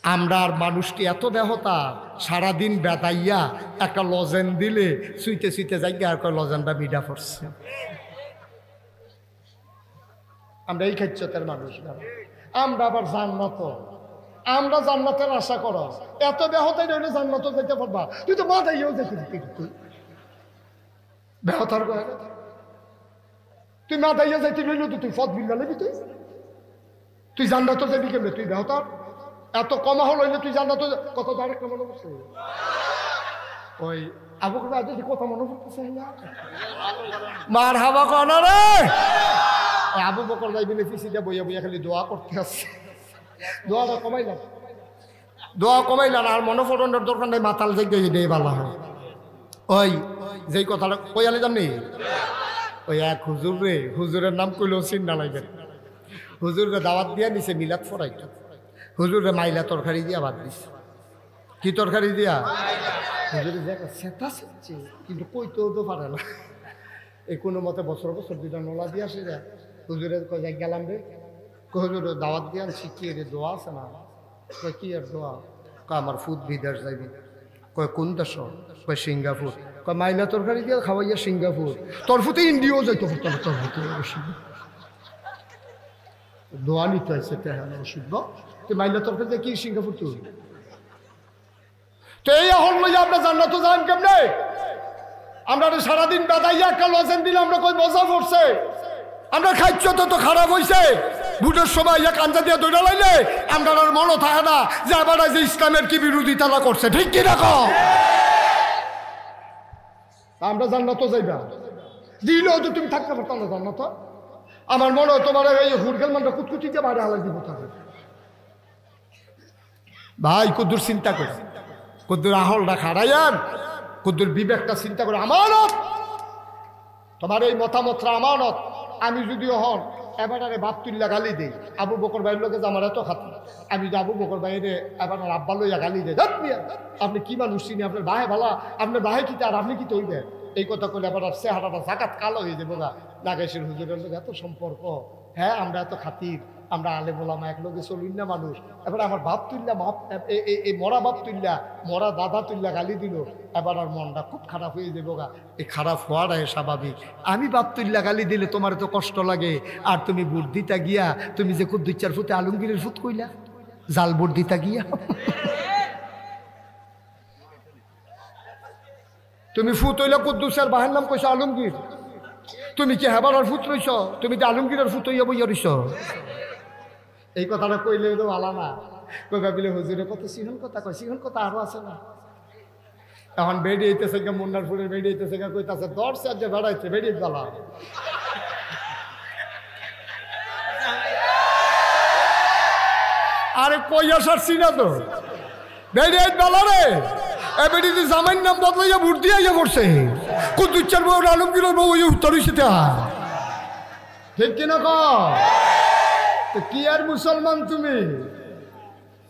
আমরা আর মানুষটি এত দেহতা সারাদিন বেদাইয়া একটা লজেন দিলে সুইতে সুইতে যাই আর কয় লজেনটা মিডা পড়ছে। আমরা এই খেচ্ছতের মানুষ না। আমরা আবার জান্নাত, আমরা জান্নাতের আশা করো, এত বেহতাই রইলে জান্নাত যেতে পারবা? তুই তো মাথাইও যেতে দিবি, তুই বেহতার কয় তুই মাথাইয়া যাইতে রইল তো তুই ফদ বিল্লা নেবি, তুই জান্নাত যাবি কেমনে? তুই বেহতার এত কমা হল হইলে তুই জান্নাত কত আরেকটা মনে পড়ছে ওই আবু বকর যদি কথা মনে পড়তেছে মার হাওয়া কনা রে। আবু বকর যাই বিলে পিছিয়ে বইয়া বইয়া খালি দোয়া করতে আসছে, দোয়াটা কমাইলাম আর মনে পড়ানোর দরকার নাই, মাতাল যে দিয়ে ভালো হয়। ওই যেই কথাটা কইয়ালে জানি ওই এক হুজুর রে, হুজুরের নাম কইলেও চিন্তা লাগবে, হুজুরকে দাওয়াত দিয়া নিছে মিলাদ ফরাইটা, হুজুরে মাইলা তরকারি দিয়া ভাত দিছে। কি তরকারি দিয়া? হুজুরে সেটা শিখছে কিন্তু কইতেও তো পারে না, এই কোনো মতে বছর বছর দুইটা নোলা দিয়ে আসে যায়। হুজুরে কয় যাই গেলাম রে, হুজুর দাওয়াত দিয়ে আনছি, কি রে দোয়া আছে না? কয় কি আর দোয়া? কয় আমার ফুট বিদেশ যাইবি। কয় কোন দেশ? কয় সিঙ্গাপুর। কয় মাইলা তরকারি দিয়ে খাওয়াইয়া সিঙ্গাপুর? তোর ফুতে ইন্ডিয়াও যাইতো, তোর ফুতে দোয়া নিতে হয়েছে অসুবিধ। তুই মাইলা তরকারি দিয়ে কি সিঙ্গাপুর? তুই তো এই হল আমরা জান্নাত যান কেমনে? আমরা সারাদিন বেদাইয়া একটা লজেন দিলে আমরা কই মজা পড়ছে, আমরা খাইছ তো খারাপ হয়েছে। ভোটের সময় এক আঞ্জা দিয়ে দৌড়া লাইলে আমরা আর মনে থাকে না যে আবার যে ইসলামের কি বিরোধিতা করছে, ঠিক কি রাখো? আমরা জান্নাত যাইবা দিলেও তো তুমি থাকতে পারতাম না জান্নাত। আমার মনে হয় তোমার এই হুরগেল মানটা কুতকুতিতে বাইরে হালাই দিব থাকে। ভাই কদ্দুর চিন্তা করে, কদ্দুর আহলটা খাড়াইয়ান, কদ্দুর বিবেকটা চিন্তা করে। আমানত তোমার এই মতামতটা আমানত। আমি যদিও হন এবার আরে বাপ তুল্লা গালি দেই, আবু বকর ভাইয়ের লোকে আমার এত খাতি, আমি যে আবু বকর ভাইয়ের এবার আব্বা লইয়া গালি দেয়, আপনি কি মানুষ চিনি, আপনার বাহে ভালা, আপনার বাহে কি আর আপনি কি তৈবেন? এই কথা করলে আবার চেহারাটা জাকাত কালো হয়ে যাবো গা। নাগেশের হুজুরের লোক এত সম্পর্ক, হ্যাঁ আমরা এত খাতির, আমরা আলে বলাম এক লোকে চলুন না মানুষ। এবার আমার বাপ তুল্লা এই মরা বাপ তুল্লা, মরা দাদা তুল্লা গালি দিল, এবার আর মনটা খুব খারাপ হয়ে যাবো গা। এই খারাপ হওয়াটাই স্বাভাবিক। আমি বাপ তুল্লা গালি দিলে তোমার তো কষ্ট লাগে, আর তুমি বুট দিতা গিয়া তুমি যে খুব 2-4 ফুটে আলমগীরের ফুট কইলা, জাল বুট দিতা গিয়া তুমি ফুট হইলে কুদ্দুসের বাহের নাম কইছো আলমগীর। তুমি কি হেবারের ফুট রইছ? তুমি তো আলমগীরের ফুট হইয়া বইয়া রইছ। এই কথাটা কইলে তো ভালো না। কই ভাবিলে হুজুরে কত সিহন কথা কয়, সিহন কথা আরো আছে না। এখন বেডি হইতেছে গা, মুন্নারপুরের বেডি হইতেছে গা, কইতাছে 10 যে বেড়াইছে বেডি জ্বালা। আরে কইয়া সারছি না তো, বেডি বেলা রে, এ বেডি জামাইয়ের নাম বদলাইয়া ভোট দিয়ে আইয়া পড়ছে। কুদ্দুচ্চার বউ আলমগীরের বউ ওই উত্তর হইছে তা, ঠিক কিনা তো কি আর মুসলমান তুমি?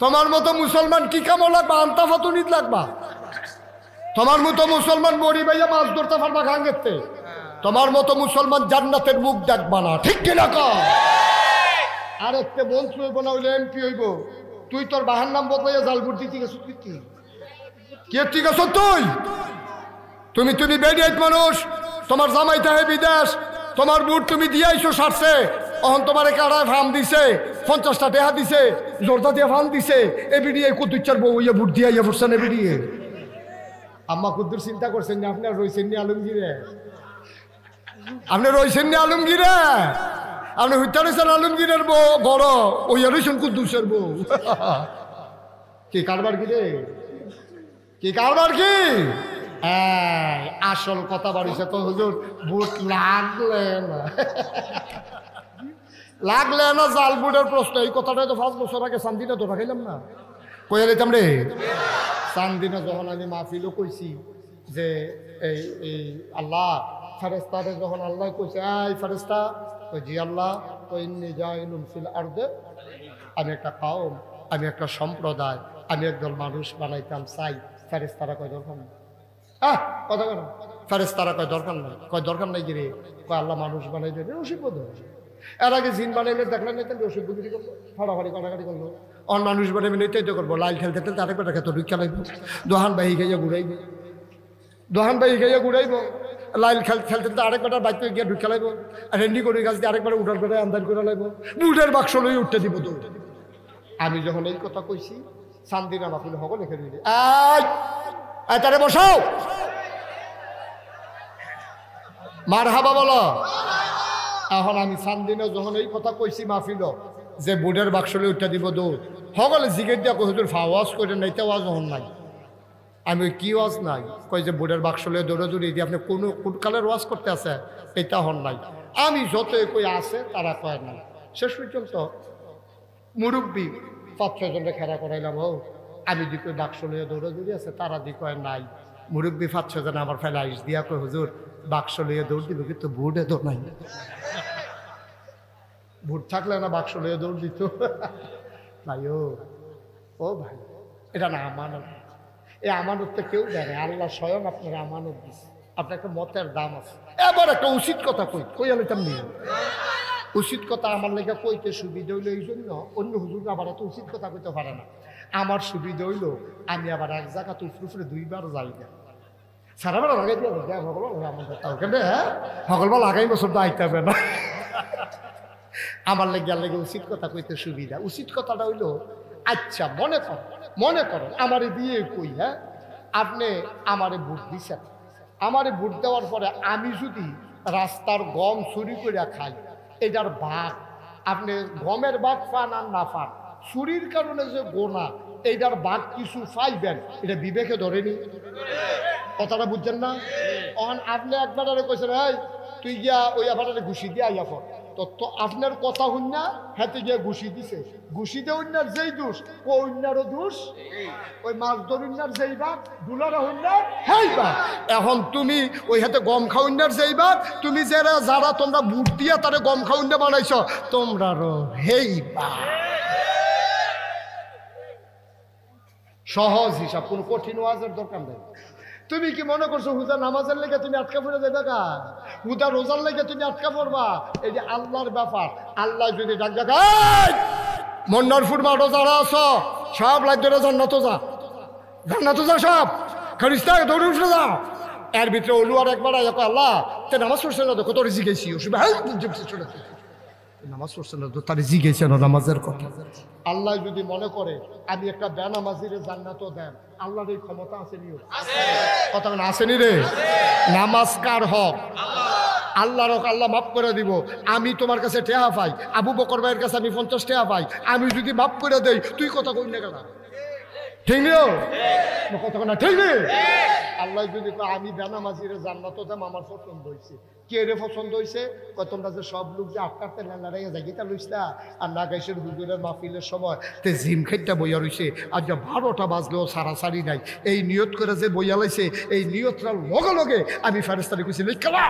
তোমার মতো মুসলমান কি কামো লাগবা? আন্তা ফাতুনিত লাগবা? তোমার মতো মুসলমান মরি ভাইয়া মাছ ধরতে পারবা খাঙ্গেতে? তোমার মতো মুসলমান জান্নাতের মুখ দেখবা না, ঠিক কিনা আর একটা মন্ত্রী হইব না হইলে এমপি হইব। তুই তোর বাহার নাম বদলাইয়া জালপুর দিতে গেছ, তুই কি ঠিক আছ? তুমি বেডিয়েট মানুষ, তোমার জামাই তাহে বিদেশ, তোমার বুট তুমি দিয়ে আইসো সারছে, অহন তোমার কারায় ফার্ম দিছে, 50টা টাকা দিছে, জোরদা দিয়ে ফার্ম দিছে, এবিডি এই কুদ্দুচ্চার বউ ইয়ে বুট দিয়ে ইয়ে পড়ছেন এবিডি। আম্মা কুদ্দুর চিন্তা করছেন না আপনার রয়েছেন নি আলমগীরে? আপনি রয়েছেন নি আলমগীরে? আপনি হইতে রয়েছেন আলমগীরের বউ বড়, ওই রয়েছেন কুদ্দুসের বউ। কি কারবার কি রে? কি কারবার কি? আসল কথা বাড়িছে তো হুজুর, বুট লাগলে না জাল বুটের প্রশ্ন। এই কথাটা তো 5 বছর আগে চান্দিনা ধরা খাইলাম না, কইয়া দিতাম রে। চান্দিনা যখন আমি মাহফিলও কইছি যে এই আল্লাহ ফেরেস্তারে যখন আল্লাহ কইছে এই ফেরেস্তা, কই জি আল্লাহ, কই ইন্নী জাইলুন ফিল আরদে, আমি একটা কওম, আমি একটা সম্প্রদায়, আমি একদল মানুষ বানাইতাম চাই। ফেরেস্তারা কয় দরকার নেই। কথা কেন? ফেরেস্তারা কয় দরকার নাই। কয় দরকার নাই কি রে? কয় আল্লাহ মানুষ বানাই দেবে, রসিদ বোধ। এর আগে জিন বানাইলে দেখলেন না, তাহলে রসিদ বুদ্ধি করলো, ফাড়াফাড়ি কাটাকাটি করলো। অন মানুষ বলে আমি নৃত্য করবো লাইল খেলতে খেলতে আরেকবার খেতে ঢুক খেলাইব দোহান বাহি খাইয়া ঘুরাইব দোহান বাহি খাইয়া ঘুরাইব লাইল খেলতে খেলতে আরেকবার বাইক গিয়ে ঢুক খেলাইব আর রেন্ডি করে গাছ দিয়ে আরেকবার উঠার করে আন্দার করে লাইব বুটের বাক্স লই উঠতে দিব তো আমি যখন এই কথা কইছি সান্দিনা মাফিল হব লিখে দিলি আয় তারে বসাও মার হাবা বলো এখন আমি সান্দিনা যখন এই কথা কইছি মাহফিল যে বুটের বাক্স লই উঠতে দিব দৌড় সকলে জিজ্ঞেস দিয়া হুজুর ওয়াজ করে নাই তে ওয়াজ হন নাই আমি কি ওয়াজ নাই কই যে বুটের বাক্স লই দৌড়ে দৌড়ে দিয়ে আপনি কোন কালের ওয়াজ করতে আছে এটা হন নাই আমি যতই কই আছে তারা কয় নাই শেষ পর্যন্ত মুরব্বী 5-6 জনকে খেলা করাইলাম ও আমি দি কই বাক্স লই দৌড়ে দৌড়ে আছে তারা দি কয় নাই মুরব্বী 5-6 জন আমার ফেলা আইস দিয়া কই হুজুর বাক্স লইয়া দৌড় দিব কিন্তু বুটে তো নাই বুট থাকলে না বাক্স লইয়া দৌড় দিত ভাই ও ভাই এটা না আমানত এই আমানতটা কেউ জানে আল্লাহ স্বয়ং আপনার আমানত দিচ্ছে আপনার একটা মতের দাম আছে এবার একটা উচিত কথা কই আলাইতাম নিয়ে উচিত কথা আমার লেগে কইতে সুবিধা হইলো এই জন্য অন্য হুজুর আবার এত উচিত কথা কইতে পারে না আমার সুবিধা হইলো আমি আবার এক জায়গা তো উপরে 2বার যাই না সারাবার লাগাই দিয়ে সকলবার লাগাই বছর তো আইতে হবে না আমার লেগে উচিত কথা কইতে সুবিধা উচিত কথাটা হইলো আচ্ছা মনে করো আমারে দিয়ে কই হ্যাঁ আপনি আমারে ভোট দিছেন আমারে ভোট দেওয়ার পরে আমি যদি রাস্তার গম চুরি করে খাই এটার ভাগ আপনি গমের ভাগ পান আর না পান চুরির কারণে যে গোনা এইটার ভাগ কিছু পাইবেন এটা বিবেকে ধরেনি কথাটা বুঝছেন না আপনি একবার কইছেন এই তুই গিয়া ওই আবার ঘুষি দিয়ে আইয়া পর তো আপনার কথা হইন না হাতে গিয়ে ঘুষি দিছে ঘুষি দিয়ে অন্যার যেই দোষ ও অন্যারও দোষ ওই মাছ ধরিনার যেই ভাগ দুলারা হইনার হেই ভাগ এখন তুমি ওই হাতে গম খাওয়ার যেই ভাগ তুমি যারা তোমরা বুট দিয়া তারা গম খাওয়ান্ডা বানাইছ তোমরারও হেই ভাগ সহজ হিসাব কোনো কঠিন ওয়াজের দরকার নেই তুমি কি মনে করছো হুদা নামাজের লেগে তুমি আটকা পড়ে যাবে কা হুদা রোজার লেগে তুমি আটকা পড়বা এই যে আল্লাহর ব্যাপার আল্লাহ যদি ডাক দেয় মন্নারপুর মাঠও যারা আছো সব লাইট ধরে জান্নাত যা সব খারিস্তা দৌড়ে উঠে যাও এর ভিতরে অলুয়ার একবার আল্লাহ তে নামাজ পড়ছে না তো কত জিজ্ঞেসি নামাজ পড়ছে না তো তার জিজ্ঞেসে না নামাজের কথা আল্লাহ যদি মনে করে আমি একটা বেনামাজিরে জান্নাতও দেন আল্লাহর এই ক্ষমতা আসেনি কথা না আসেনি রে নামাজ কার হক আল্লাহর হক আল্লাহ মাফ করে দিব আমি তোমার কাছে টেহা পাই আবু বকর ভাইয়ের কাছে আমি 50 টেহা পাই আমি যদি মাফ করে দেই তুই কথা কই না কেন ঠিক নিও কথা না ঠিক নেই আল্লাহ যদি আমি বেনামাজিরে জান্নাতও দেন আমার পছন্দ হয়েছে কে রে পছন্দ হয়েছে তোমরা যে সব লোক যে আটকাতে লড়াইয়া জায়গাটা লইসলা আর নাগাইশের হুজুরের মাহফিলের সময় তে জিম খেটটা বইয়া রইছে আর যে 12টা বাজলেও সারাসারি নাই এই নিয়ত করে যে বইয়া লাইছে এই নিয়তটার লগে লগে আমি ফেরেশতারে কইছি লেখলা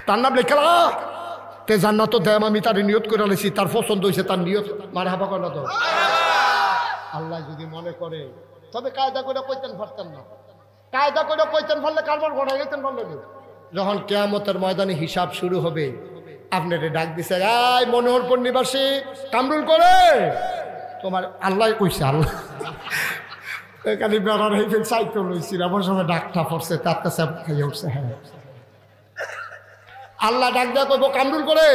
তার নাম লেখলা তে জান্নাত দেম আমি তার নিয়ত করে লাইছি তার পছন্দ হয়েছে তার নিয়ত মারহাবা করে না তো আল্লাহ যদি মনে করে তবে কায়দা করে কইতেন পারতেন না কায়দা করে কইতেন পারলে কারবার ঘটাই গেতেন পারলে যখন কিয়ামতের ময়দানে হিসাব শুরু হবে আপনারে ডাক দিছে এই মনোহরপুর নিবাসী কামরুল করে তোমার আল্লাহ কইছে আল্লাহ এখানে বেড়ার হয়ে সাইকেল লইছিল আমার সময় ডাকটা পড়ছে তার কাছে খাইয়ে উঠছে হ্যাঁ আল্লাহ ডাক দেওয়া কইব কামরুল করে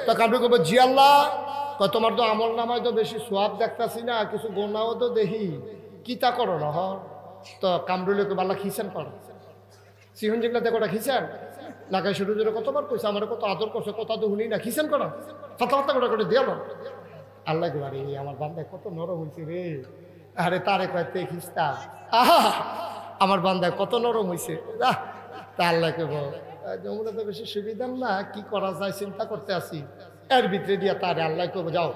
তো কামরুল করবো জি আল্লাহ তোমার তো আমল নামায় তো বেশি সোয়াব দেখতেছি না কিছু গোনাও তো দেখি কি তা করো না তো কামরুলে কইব আল্লাহ খিসেন করো সিহন যেগুলো দেখো ওটা খিসেন লাগাই শুরু করে কতবার কইছে আমার কত আদর করছে কথা তো শুনি না খিসেন করা কথাবার্তা করে দিয়ে আল্লাহ আরে আমার বান্দায় কত নরম হয়েছে রে আরে তারে কয়েকতে খিস্তা আহা আমার বান্দায় কত নরম হয়েছে তা আল্লাহ কেব তোমরা তো বেশি সুবিধা না কি করা যায় চিন্তা করতে আসি এর ভিতরে দিয়া তারে আল্লাহ কেব যাও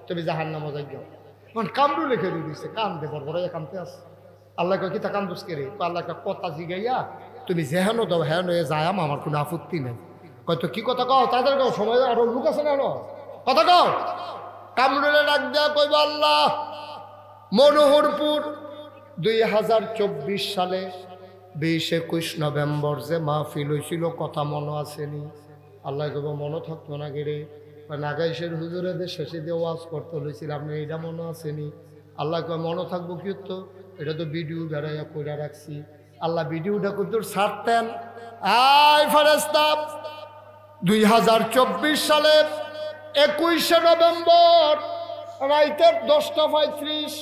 তুমি জাহান্নামে যাই যাও মানে কামড়ু লিখে দিয়ে দিচ্ছে কান্দে বড় বড় কামতে আস আল্লাহ কি তা কান্দুস করে আল্লাহকে কথা জিগাইয়া তুমি যেহেন দাও হেন হয়ে যায় আমার কোনো আপত্তি নেই কয়তো কি কথা কও তাদের কও সময় আরো লোক আছে না কথা কও কামরুলে ডাক দেয়া কইব আল্লাহ মনোহরপুর 2024 সালে 20-21 নভেম্বর যে মাহফিল হয়েছিল কথা মনে আসেনি আল্লাহ কইব মনে থাকতো না গেরে নাগাইশের হুজুরেদের শেষে দিয়ে ওয়াজ করতে হয়েছিলাম, আপনি এইটা মনে আসেনি? আল্লাহ কয় মনে থাকবো কি তো, এটা তো ভিডিও বেড়াইয়া কইরা রাখছি। আল্লাহ ভিডিওটা কত ছাড়তেন। আয় ফেরেশতা, 2024 সালের 21শে নভেম্বর রাইতের 10:35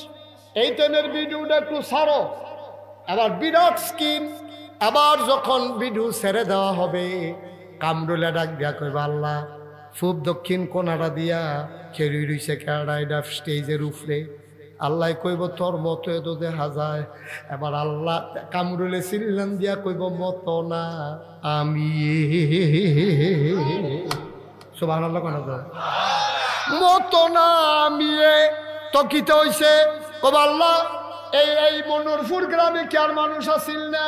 এই টাইমের ভিডিওটা একটু ছাড়ো। আবার বিরাট স্কিন, আবার যখন ভিডিও ছেড়ে দেওয়া হবে কামরুলে ডাক দিয়া কইবা আল্লাহ পূব দক্ষিণ কোনাটা দিয়া খেরি রইছে কেডা এটা স্টেজের উপরে। আল্লাহ কইব তোর মতো এত দেখা যায়। এবার আল্লাহ কামরুলে চিল্লান দিয়া কইব মতো না আমি। সুবহানাল্লাহ কোন মতো না আমি। তো কিতে হইছে কইব আল্লাহ এই মনোরপুর গ্রামে কি আর মানুষ আসিল না?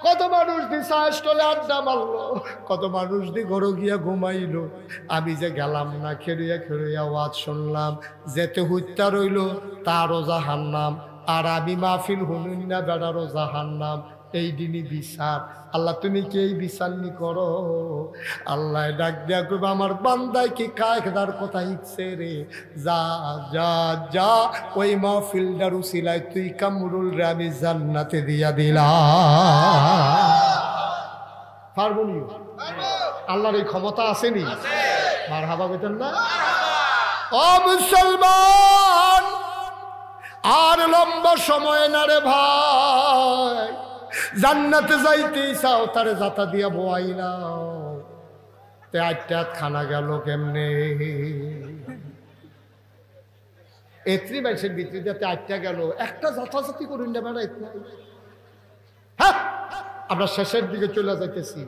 কত মানুষ দি চাষটলে আড্ডা মারলো, কত মানুষ দি ঘরে গিয়া ঘুমাইলো। আমি যে গেলাম না, খেড়িয়া খেড়িয়া ওয়াজ শুনলাম, যেতে হত্যা রইল তারও জাহান্নাম, আর আমি মাহফিল শুনুন না বেড়ারও জাহান্নাম। এই দিনই বিচার। আল্লাহ তুমি কি এই বিচার নি করো? আল্লাহ ডাক দিয়া কইবা আমার বান্দায় কি কায়দার কথা শিখছে রে, যা যা যা ওই মাহফিলটার উসিলায় তুই কামরুল রে আমি জান্নাতে দিয়া দিলাম। পারবো নি? আল্লাহর এই ক্ষমতা আসেনি? মারহাবা কইতেন না? ও মুসলমান, আর লম্বা সময় না রে ভাই। জান্নাতে যাইতে চাও তারে যাতা দিয়া বোয়াই নাও। তে আটটা খানা গেল কেমনে? এত্রি মানুষের ভিতরে যাতে আটটা গেল, একটা যথাযথি করুন না বেড়া। হ্যাঁ, আমরা শেষের দিকে চলে যাইতেছি,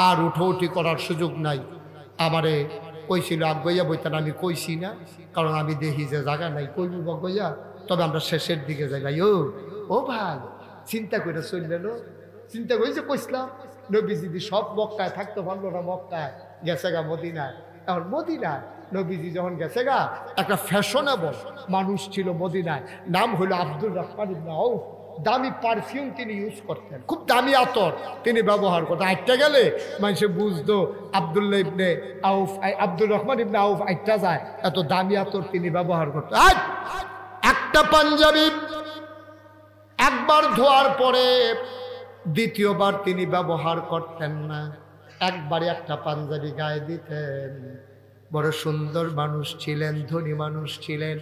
আর উঠোউঠি করার সুযোগ নাই। আমারে কইছিল আগুইয়া বইতেন, আমি কইছি না, কারণ আমি দেখি যে জায়গা নাই কইব বগইয়া। তবে আমরা শেষের দিকে যাই। ভাই ও ভাই, চিন্তা করে চললেন, চিন্তা করেছে কইসলাম নবীজি সব মক্কায় থাকতে পারলো না, মক্কায় গেছে গা মদিনায়। এখন মদিনায় নবীজি যখন গেছে গা, একটা ফ্যাশনেবল মানুষ ছিল মদিনায়, নাম হলো আব্দুর রহমান ইবনে আউফ। দামি পারফিউম তিনি ইউজ করতেন, খুব দামি আতর তিনি ব্যবহার করতেন। আইটা গেলে মানুষে বুঝতো আব্দুল্লাহ ইবনে আউফ, আব্দুর রহমান ইবনে আউফ আইটা যায়, এত দামি আতর তিনি ব্যবহার করতেন। একটা পাঞ্জাবি একবার ধোয়ার পরে দ্বিতীয়বার তিনি ব্যবহার করতেন না, একবারে একটা পাঞ্জাবি গায়ে দিতেন। বড় সুন্দর মানুষ ছিলেন, ধনী মানুষ ছিলেন,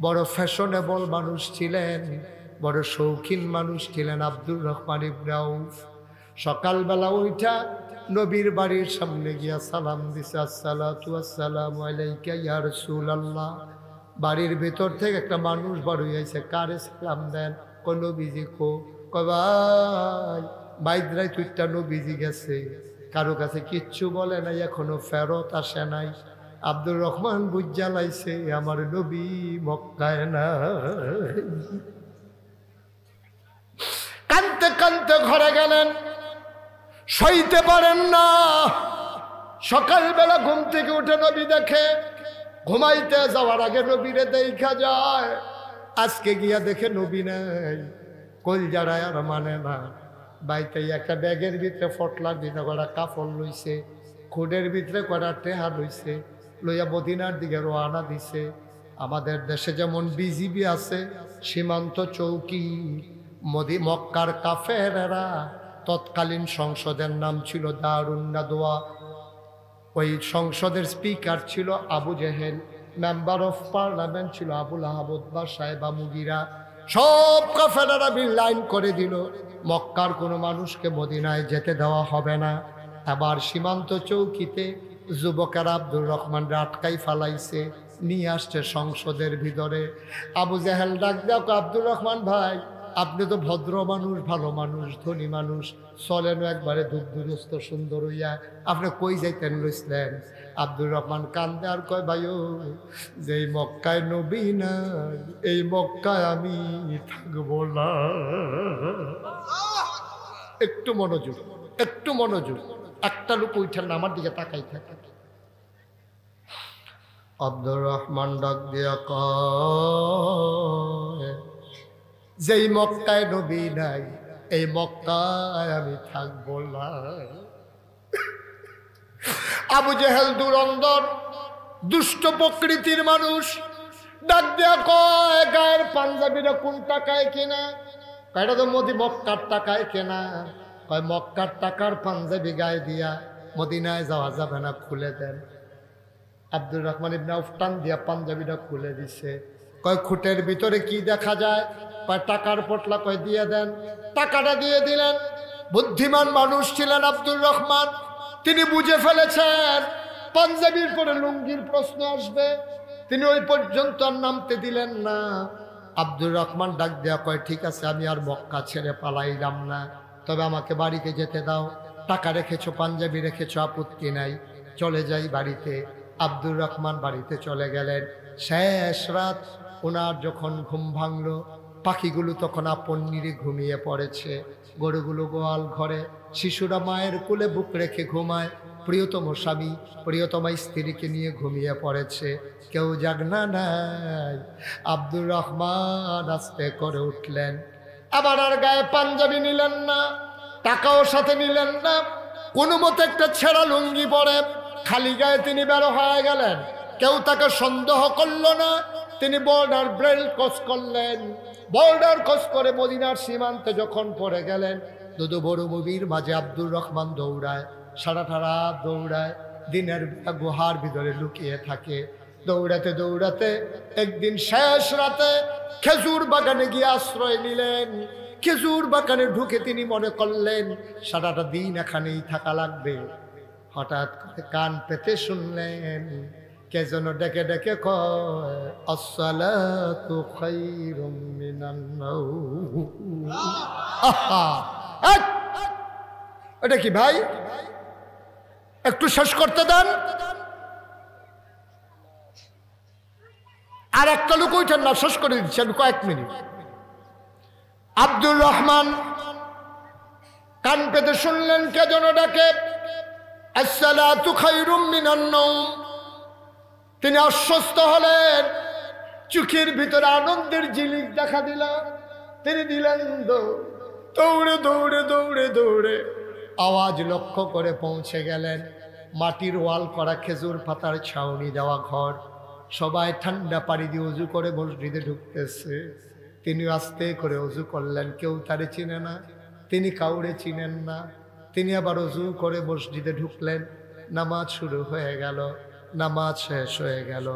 বড় ফ্যাশনেবল মানুষ ছিলেন, বড় শৌখিন মানুষ ছিলেন আব্দুর রহমান ইবনে আউফ। সকালবেলা ওইটা নবীর বাড়ির সামনে গিয়া সালাম দিছে, আসসালাতু ওয়াসসালামু আলাইকা ইয়া রাসূলুল্লাহ। বাড়ির ভেতর থেকে একটা মানুষ বার হইয়াছে, কারে সালাম দেন? কই নবীজি কো। কয় ভাই বাইদরাই তুইটা নবীজি গেছে, কারো কাছে কিচ্ছু বলে নাই, এখনো ফেরত আসে নাই। আব্দুর রহমান বুঝা লাইছে আমার নবী মক্কায় না। কানতে কানতে ঘরে গেলেন, সইতে পারেন না। সকালবেলা ঘুম থেকে উঠে নবী দেখে, ঘুমাইতে যাওয়ার আগে নবীরে দেখা যায়, আজকে গিয়া দেখে নবী নাই। কলজারায় আর মানে না। বাইতে একটা ব্যাগের ভিতরে ফটলার ভিতরে কটা কাপড় লইছে, খুডের ভিতরে কটা টেহা লইছে, লইয়া মদিনার দিকে রওনা দিছে। আমাদের দেশে যেমন বিজিবি আছে, সীমান্ত চৌকি, মক্কার কাফেরেরা, তৎকালীন সংসদের নাম ছিল দারুন নাদওয়া। ওই সংসদের স্পিকার ছিল Abu Jahl, member of parliament ছিল আবুল আহাব উতবা সাহেবা মুগিরা। সব কাফেরেরা লাইন করে দিল, মক্কার কোনো মানুষকে মদিনায় যেতে দেওয়া হবে না। আবার সীমান্ত চৌকিতে যুবকেরা আব্দুর রহমানরা আটকাই ফালাইছে, নিয়ে আসছে সংসদের ভিতরে। আবু জেহেল ডাক দাও, আব্দুর রহমান ভাই আপনি তো ভদ্র মানুষ, ভালো মানুষ, ধনী মানুষ, চলেন একবারে দুরস্ত সুন্দর হইয়া, আপনি কই যাইতেন লইছিলেন? আব্দুর রহমান কান্দে আর কয় ভাইও, যে মক্কায় নবী না, এই মক্কায় আমি থাকবো না। একটু মনোযোগ, একটু মনোযোগ। একটা লোক উঠেন না, আমার দিকে তাকাই থাকে। আব্দুর রহমান ডাক দিয়া কয়, যেই মক্কায় নবী নাই, এই মক্কায় আমি থাকবো না। আবু জেহেল দুরন্দর দুষ্ট প্রকৃতির মানুষ। ডাক দিয়া কয় গায়ের পাঞ্জাবিটা কোন টাকায় কেনা? কয়টা তো মক্কার টাকায় কেনা। কয় মক্কার টাকার পাঞ্জাবি গায়ে দিয়া মদিনায় যাওয়া যাবে না, খুলে দেন। আব্দুর রহমান ইবনে আউফ টান দিয়া পাঞ্জাবিটা খুলে দিছে। কয় খুঁটের ভিতরে কি দেখা যায়? কয় টাকার পটলা। কয় দিয়ে দেন। টাকাটা দিয়ে দিলেন। বুদ্ধিমান মানুষ ছিলেন আব্দুর রহমান, তিনি বুঝে ফেলেছেন পাঞ্জাবির পরে লুঙ্গির প্রশ্ন আসবে। তিনি ওই পর্যন্ত আর নামতে দিলেন না। আব্দুর রহমান ডাক দেয়া কয় ঠিক আছে, আমি আর মক্কা ছেড়ে পালাইলাম না, তবে আমাকে বাড়িতে যেতে দাও। টাকা রেখেছো, পাঞ্জাবি রেখেছো, আপত্তি নাই, চলে যাই বাড়িতে। আব্দুর রহমান বাড়িতে চলে গেলেন। শেষ রাত ওনার যখন ঘুম ভাঙলো, পাখিগুলো তখন আপন নিরে ঘুমিয়ে পড়েছে। গরুগুলো গোয়াল ঘরে, শিশুরা মায়ের কোলে বুক রেখে ঘুমায়। প্রিয়তম স্বামী প্রিয়তমা স্ত্রীকে নিয়ে ঘুমিয়ে পড়েছে, কেউ জাগনা নাই। আব্দুর রহমান আস্তে করে উঠলেন। আবার আর গায়ে পাঞ্জাবি নিলেন না, টাকাও সাথে নিলেন না, কোনো মতে একটা ছেঁড়া লুঙ্গি পরে খালি গায়ে তিনি বের হয়ে গেলেন। কেউ তাকে সন্দেহ করল না। তিনি বর্ডার ব্রেল ক্রস করলেন। বর্ডার ক্রস করে মদিনার সীমান্তে যখন পড়ে গেলেন, দুদু বড় মুবির মাঝে আব্দুর রহমান দৌড়ায়, সারাটা রাত দৌড়ায়, দিনের গুহার ভিতরে লুকিয়ে থাকে। দৌড়াতে দৌড়াতে একদিন শেষ রাতে খেজুর বাগানে গিয়ে আশ্রয় নিলেন। খেজুর বাগানে ঢুকে তিনি মনে করলেন সারাটা দিন এখানেই থাকা লাগবে। হঠাৎ করে কান পেতে শুনলেন কে যেন ডেকে ডেকে কয়, আসসালাতু খায়রুম মিনান নাওম। আহা, এটা কি ভাই? একটু শেষ করতে দেন। আর একটা লোক ওইটার না, শেষ করে দিচ্ছি আমি কয়েক মিনিট। আব্দুর রহমান কান পেতে শুনলেন কে যেন ডাকে, আসসালাতু খায়রুম মিনান নাওম। তিনি আশ্বস্ত হলেন, চোখের ভিতরে আনন্দের ঝিলিক দেখা দিল। তিনি দিলেন দৌড়ে দৌড়ে দৌড়ে দৌড়ে আওয়াজ লক্ষ্য করে পৌঁছে গেলেন মাটির ওয়াল করা খেজুর পাতার ছাউনি দেওয়া ঘর। সবাই ঠান্ডা পানি দিয়ে উজু করে মসজিদে ঢুকতেছে। তিনি আস্তে করে উজু করলেন, কেউ তারে চিনে না, তিনি কাউরে চিনেন না। তিনি আবার উজু করে মসজিদে ঢুকলেন। নামাজ শুরু হয়ে গেল, নামাজ শেষ হয়ে গেল।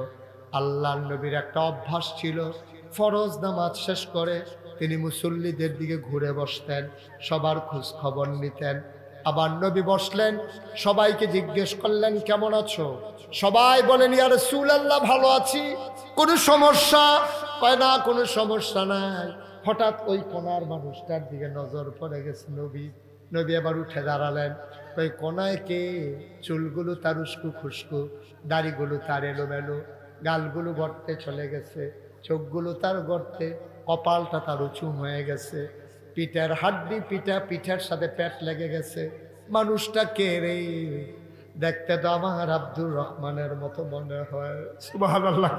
আল্লাহর নবীর একটা অভ্যাস ছিল, ফরজ নামাজ শেষ করে তিনি মুসল্লিদের দিকে ঘুরে বসতেন, সবার খোঁজ খবর নিতেন। আবার নবী বসলেন, সবাইকে জিজ্ঞেস করলেন কেমন আছো? সবাই বলেন ইয়া রাসূলুল্লাহ, ভালো আছি। কোনো সমস্যা? কয় না, কোনো সমস্যা নাই। হঠাৎ ওই কোনার মানুষটার দিকে নজর পড়ে গেছে নবী। নবী আবার উঠে দাঁড়ালেন। ওই কোনায় কে? চুলগুলো তার উস্কু খুস্কু, দাড়িগুলো তার এলোমেলো, গালগুলো গর্তে চলে গেছে, চোখগুলো তার গর্তে, কপালটা তার উঁচু হয়ে গেছে, পিঠের হাড্ডি পিঠের সাথে পেট লেগে গেছে। মানুষটা কে রে? দেখতে তো আমার আব্দুর রহমানের মতো মনে হয়। সুবহানাল্লাহ।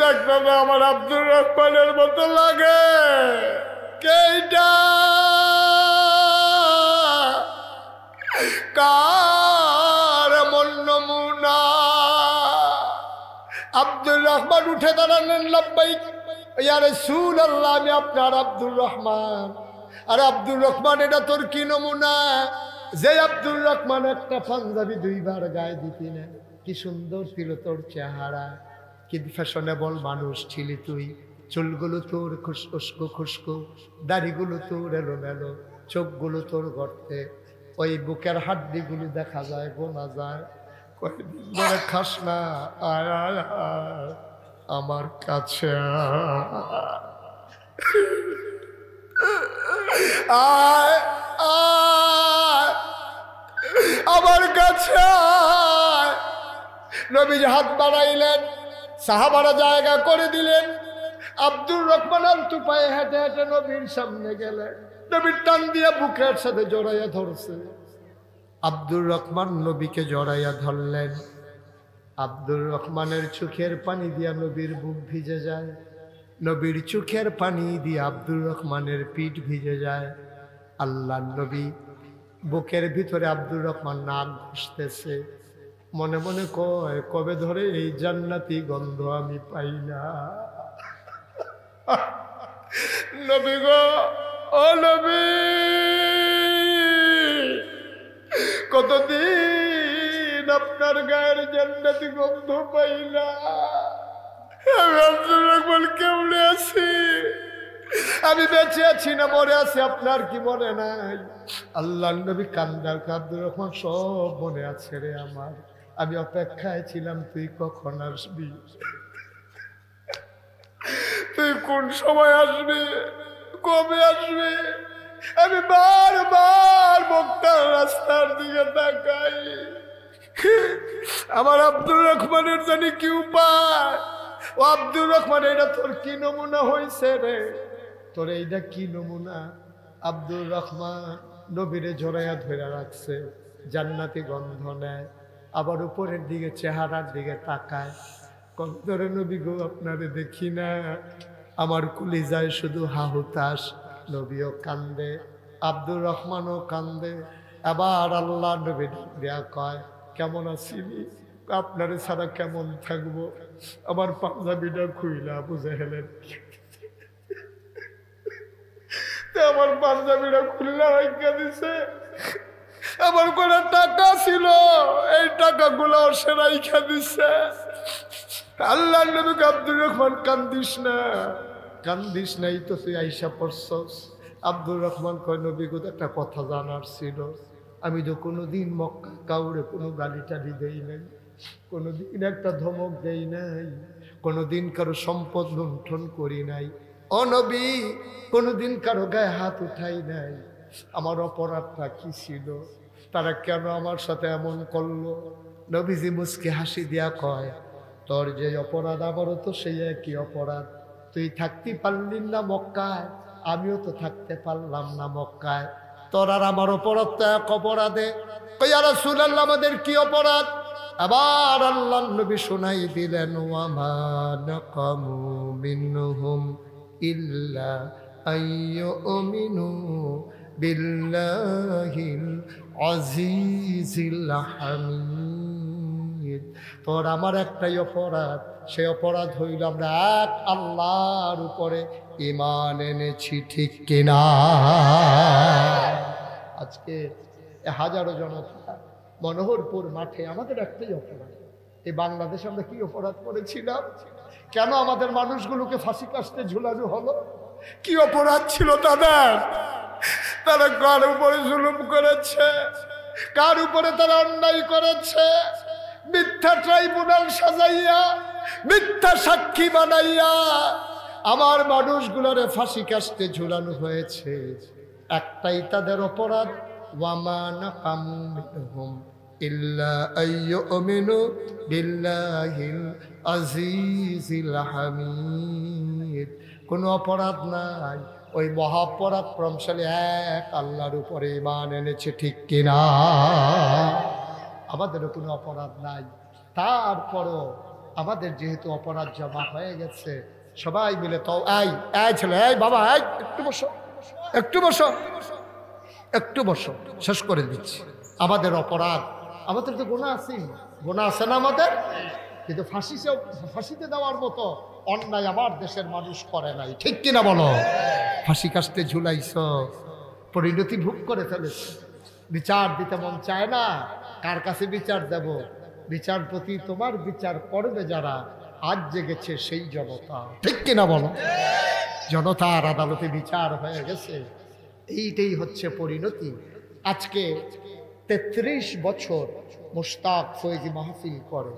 দেখতে তো আমার আব্দুর রহমানের মতো লাগে। কেইটা কার এমন নমুনা? আব্দুর রহমান উঠে দাঁড়ালেন, লাব্বাইক ইয়া রাসূলুল্লাহ, আমি আপনার আব্দুর রহমান। আর আব্দুর রহমান, এটা তোর কি নমুনা? যে আব্দুর রহমান একটা পাঞ্জাবি দুইবার গায়ে দিতি না, কি সুন্দর ছিল তোর চেহারা, কি ফ্যাশনেবল মানুষ ছিলি তুই। চুলগুলো তোর খুশকো খুশকো, দাড়িগুলো তোর এলোমেলো, চোখগুলো তোর গর্তে, ওই বুকের হাড্ডিগুলো দেখা যায়, গোনা যায়। কয়েকদিন ধরে খাস না, আয় আয় আয় আমার কাছে, আয় আয় আমার কাছে। নবীজি হাত বাড়াইলেন, সাহাবারা জায়গা করে দিলেন। আব্দুর রহমান আলতু পায়ে হেঁটে হেঁটে নবীর সামনে গেলেন। নবীর টান দিয়ে বুকের সাথে জড়াইয়া ধরছে। আব্দুর রহমান নবীকে জড়াইয়া ধরলেন। আব্দুর রহমানের চোখের পানি দিয়া নবীর বুক ভিজে যায়, নবীর চোখের পানি দিয়ে আব্দুর রহমানের পিঠ ভিজে যায়। আল্লাহর নবী বুকের ভিতরে আব্দুর রহমান নাক ঘুষতেছে, মনে মনে কয় কবে ধরে এই জান্নাতি গন্ধ আমি পাই না। নবী গো, ও নবী, কতদিন আপনার গায়ের জান্নাতি গন্ধ পাই না। আমি আব্দুর রহমান কেমনে আছি, আমি বেঁচে আছি না মরে আছি আপনার কি মনে নাই? আল্লাহ নবী কান্দার, আব্দুর রহমান সব মনে আছে রে আমার, আমি অপেক্ষায় ছিলাম তুই কখন আসবি, তুই কোন সময় আসবি, কবে আসবি। আমি বারবার মক্কার রাস্তার দিকে তাকাই, আমার আব্দুর রহমানের জানি কি উপায়। ও আব্দুর রহমান, এটা তোর কি নমুনা হয়েছে রে, তোর এইটা কি নমুনা? আব্দুর রহমান নবীরে জড়াইয়া ধরে রাখছে, জান্নাতি গন্ধ নেয়, আবার উপরের দিকে চেহারার দিকে তাকায়, কতরে নবী গো আপনারে দেখি না, আমার কলিজায় শুধু হাহুতাস। নবীও কান্দে, আব্দুর রহমানও কান্দে। আবার আল্লাহ নবী দেয়া কয়, কেমন আছিলি? আপনারে ছাড়া কেমন থাকবো, আমার পাঞ্জাবিটা খুইলা বুঝে হেলেন, আমার পাঞ্জাবিটা খুললা রাখা দিছে, আমার কোনো টাকা ছিল, এই টাকাগুলো সে রাইখা দিছে। আল্লাহ নবী আব্দুর রহমান, কান্দিস না, কান্দিস নাই তো তুই আইসা পড়ছস। আব্দুর রহমান কয়, নবী গো একটা কথা জানার ছিল, আমি তো কোনোদিন মক্কা কাউরে কোনো গালি টালি দেই নাই, কোনোদিন একটা ধমক দেই নাই, কোনোদিন কারো সম্পদ লুণ্ঠন করি নাই, ও নবী কোনোদিন কারো গায়ে হাত উঠাই নাই। আমার অপরাধটা কি ছিল, তারা কেন আমার সাথে এমন করলো? নবীজি মুচকি হাসি দিয়া কয়, তোর যে অপরাধ আমারও তো সেই একই অপরাধ, তুই থাকতে পারলি না মক্কায়, আমিও তো থাকতে পারলাম না মক্কায়, তোর আর আমার অপরাধ তো এক অপরাধে। ইয়া রাসূলুল্লাহ, আমাদের কি অপরাধ? আবার আল্লাহর নবী শোনাই দিলেন, ওয়ামা নাকামু মিনহুম ইল্লা আইয়ুমিনু বিল্লাহিল আজিজিল হামিদ। তোর আমার একটাই অপরাধ, সেই অপরাধ হইল আমরা এক আল্লাহর উপরে ঈমান এনেছি, ঠিক কিনা? আজকে হাজারো জনতা মনোহরপুর মাঠে, আমাদের একটাই অপরাধ, এই বাংলাদেশে আমরা কি অপরাধ করেছিলাম? কেন আমাদের মানুষগুলোকে ফাঁসি কাস্তে ঝুলানো হলো? কি অপরাধ ছিল তাদের? তারা কার উপরে জুলুম করেছে, কার উপরে তারা অন্যায় করেছে, মিথ্যা ট্রাইব্যুনাল সাজাইয়া, মিথ্যা সাক্ষী বানাইয়া আমার মানুষগুলোরে ফাঁসি কাস্তে ঝুলানো হয়েছে। একটাই তাদের অপরাধ, ওয়ামা নাকামু মিনহুম ইল্লা আইয়ুমিনু বিল্লাহিল আজিজিল হামিদ। কোনো অপরাধ নাই, ওই মহাপরাক্রমশালী এক আল্লাহর উপরে ঈমান এনেছে, ঠিক কিনা? আমাদেরও কোনো অপরাধ নাই, তারপরও আমাদের যেহেতু অপরাধ জমা হয়ে গেছে, সবাই মিলে তো এই ছেলে, এই বাবা, একটু বসো, একটু বসো, একটু বসো, শেষ করে দিচ্ছি। আমাদের অপরাধ, আমাদের তো গুনাহ আছে, গুনাহ আছে না আমাদের? কিন্তু ফাঁসিতে দেওয়ার মতো অন্যায় আমার দেশের মানুষ করে নাই, ঠিক কিনা বলো? ফাঁসি কাস্তে ঝুলাইছ, পরিণতি ভোগ করে ফেলেছ, বিচার দিতে মন চায় না, কার কাছে বিচার দেব? বিচারপতি তোমার বিচার করবে যারা, আজ জেগেছে সেই জনতা, ঠিক কিনা বলো? জনতার আদালতে বিচার হয়ে গেছে, এইটাই হচ্ছে পরিণতি। আজকে 33 বছর মুশতাক ফয়েজি মাহফিল করে,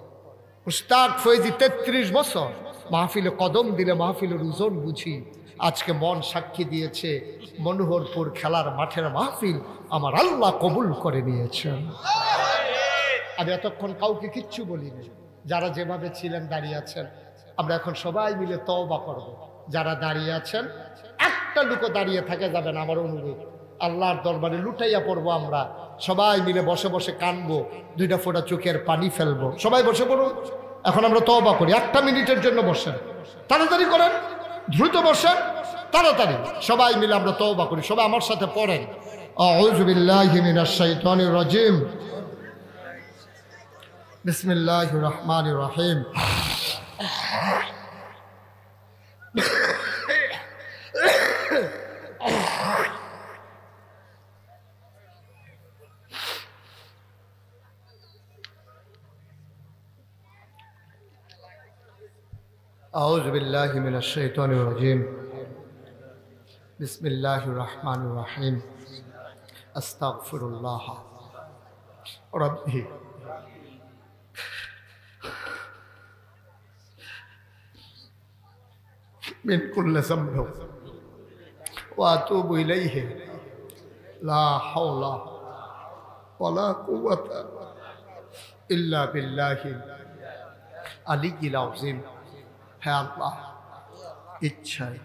মুশতাক ফয়েজি 33 বছর মাহফিলে কদম দিলে মাহফিলের ওজন বুঝি। আজকে মন সাক্ষী দিয়েছে, মনোহরপুর খেলার মাঠের মাহফিল আমার আল্লাহ কবুল করে নিয়েছেন। আমি এতক্ষণ কাউকে কিচ্ছু বলিনি, যারা যেভাবে ছিলেন দাঁড়িয়ে আছেন, আমরা এখন সবাই মিলে তওবা করব। যারা দাঁড়িয়ে আছেন, একটা লোকও দাঁড়িয়ে থাকে যাবেন, আমার অনুরোধ, আল্লাহর দরবারে লুটাইয়া পড়বো। আমরা সবাই মিলে বসে বসে কানবো, 2টা ফোঁটা চোখের পানি ফেলবো। সবাই বসে পড়ুন, এখন আমরা তওবা করি। 1টা মিনিটের জন্য বসেন, তাড়াতাড়ি করেন, দ্রুত বসেন, তাড়াতাড়ি সবাই মিলে আমরা তওবা করি। সবাই আমার সাথে পড়েন, أعوذ بالله من الشيطان الرجيم بسم الله الرحمن الرحيم أعوذ بالله من الشيطان الرجيم بسم الله الرحمن الرحيم أستغفر الله ربي من كل ذنب وأتوب إليه لا حول ولا قوة إلا بالله العلي العظيم হে আল্লাহ ইচ্ছায়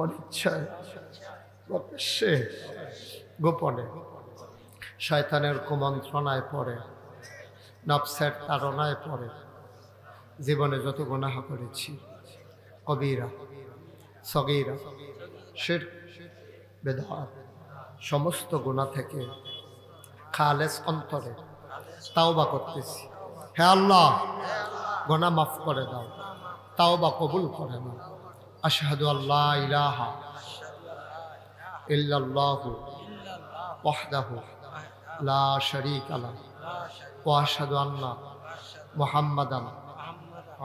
অনিচ্ছায় প্রকাশ্যে গোপনে শয়তানের কুমন্ত্রণায় পড়ে নফসের তাড়নায় পড়ে জীবনে যত গুনাহ করেছি কবিরা সগীরা শিরক বিদআত সমস্ত গুনাহ থেকে খালেস অন্তরে তাওবা করতেছি হে আল্লাহ গুনাহ মাফ করে দাও তাওবা কবুল করে নাও আশহাদু আল্লা ইলাহা ইল্লাল্লাহু ওয়াহদাহু লা শারীকা লাহু ওয়া আশহাদু আন্না মুহাম্মাদান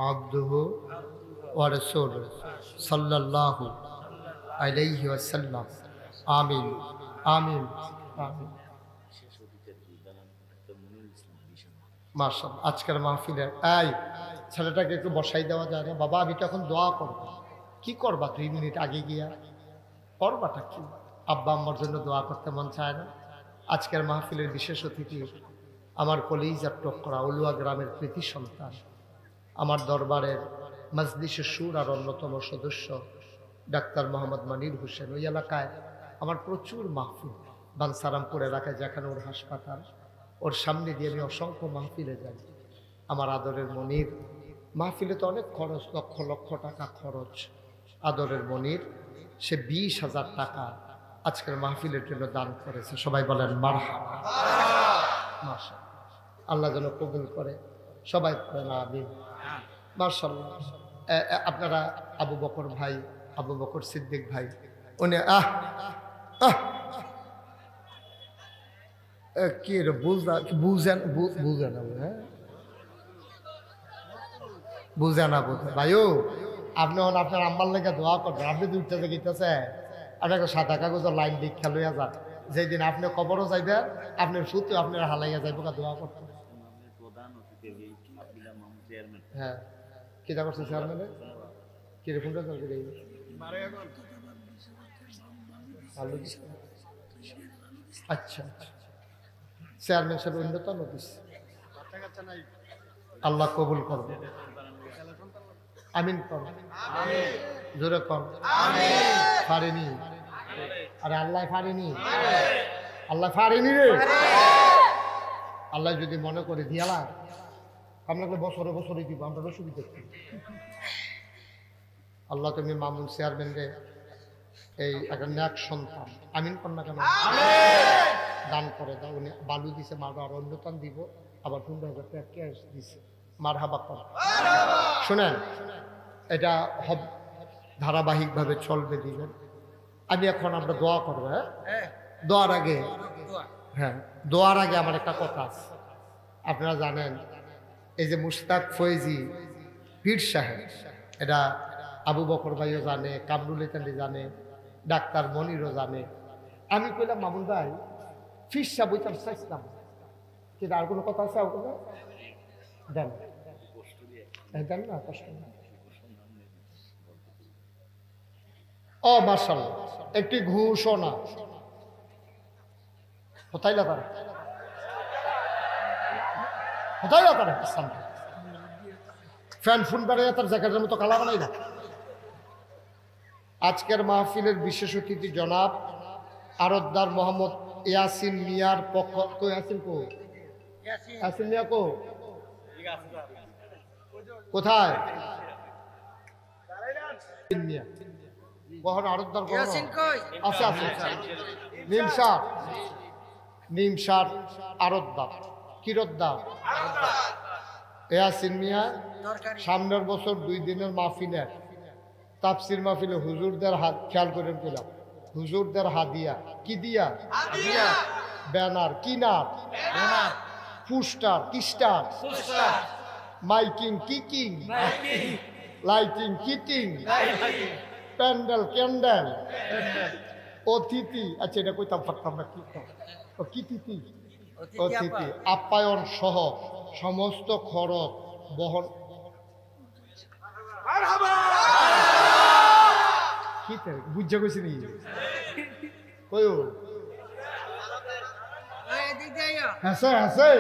আবদুহু ওয়া রাসূলুহু সাল্লাল্লাহু আলাইহি ওয়াসাল্লাম আমিন আমিন আমিন মাশাআল্লাহ আজকের মাহফিলে এই ছেলেটাকে একটু বসাই দেওয়া যায় না বাবা আমি তো এখন দোয়া করবো কি করবা 2 মিনিট আগে গিয়া করবাটা কি আব্বা আম্মার জন্য দোয়া করতে মন চায় না আজকের মাহফিলের বিশেষ অতিথি আমার কলিজার টুকরা উলুয়া গ্রামের কৃতি সন্তান আমার দরবারের মজলিসে সুর আর অন্যতম সদস্য ডাক্তার মোহাম্মদ মনির হোসেন ওই এলাকায় আমার প্রচুর মাহফিল বানসারামপুর এলাকায় যেখানে ওর হাসপাতাল ওর সামনে দিয়ে আমি অসংখ্য মাহফিলে যাই আমার আদরের মনির মাহফিলে তো অনেক খরচ লক্ষ লক্ষ টাকা খরচ আদরের মনির সে 20,000 টাকা আজকের মাহফিলের জন্য দান করেছে সবাই বলেন মারহাবা মাশাআল্লাহ আল্লাহ যেন কবুল করে সবাই বলেন আমিন মাশাআল্লাহ আপনারা আবু বকর ভাই আবু বকর সিদ্দিক ভাই উনি কি রে বুঝেন না হ্যাঁ বুঝে না বুঝে ভাইও আপনি আপনার আম্মার লেগে দোয়া করবেন আপনি দুইটা গেছে আপনাকে সাদা কাগজের লাইন দীক্ষা লইয়া যান যেদিন আপনি কবরও যাইবেন আপনার সুতো আপনার হালাইয়া যাইব দোয়া করতে হ্যাঁ কিটা করছে চেয়ারম্যানে কিরকমটা চলবে আচ্ছা চেয়ারম্যান সাহেব অন্যতম দিস আল্লাহ কবুল করবে আমিন কর জোরে কর পারেনি আরে আল্লাহ পারেনি আল্লাহ পারেনি রে আল্লাহ যদি মনে করে দিয়ালা আপনাকে বছরে বছরে দিব আমরা সুবিধা করি আল্লাহ তুমি মামুন চেয়ারম্যান রে এই একটা ন্যাক সন্তান আমিন কর না কেন দান করে দাও উনি বালু দিছে মারবা আর অন্যতম দিব আবার 15,000 টাকা ক্যাশ দিছে মারহাবা কর শুনেন এটা ধারাবাহিকভাবে চলবে দিবেন আমি এখন আমরা দোয়া করবো হ্যাঁ দোয়ার আগে আমার একটা কথা আছে আপনারা জানেন এই যে মুশতাক ফয়েজি পীর সাহেব এটা আবু বকর ভাইও জানে কামরুল ইতালি জানে ডাক্তার মনিরও জানে আমি কইলাম মামুন ভাই ফিরসা বইতাম চাইছিলাম কিন্তু আর কোনো কথা আছে দেন দেন না কষ্ট ও মাশাআল্লাহ একটি ঘোষণা হতাইলা তারা ফ্যান ফোন বেড়ে তার জ্যাকেটের মতো কালা বানাই না আজকের মাহফিলের বিশেষ অতিথি জনাব আরতদার মোহাম্মদ ইয়াসিন মিয়ার পক্ষ কো ইয়াসিন মিয়া কো কোথায় কখন আরতদার আছে আছে নিমসার আরতদার কিরতদার ইয়াসিন মিয়া সামনের বছর 2 দিনের মাহফিলের তাফসির মাহফিলে হুজুরদের হাত খেয়াল করে পেলাম হুজুরদের হাদিয়া কি দিয়া ব্যানার কিনার পোস্টার কিস্টার মাইকিং কিকিং লাইটিং কিটিং প্যান্ডেল ক্যান্ডেল অতিথি আচ্ছা এটা কইতাম পারতাম না কি তিথি অতিথি আপ্যায়ন সহ সমস্ত খরচ বহন কি বুঝা গেছি নি কয়ো হাসে হাসে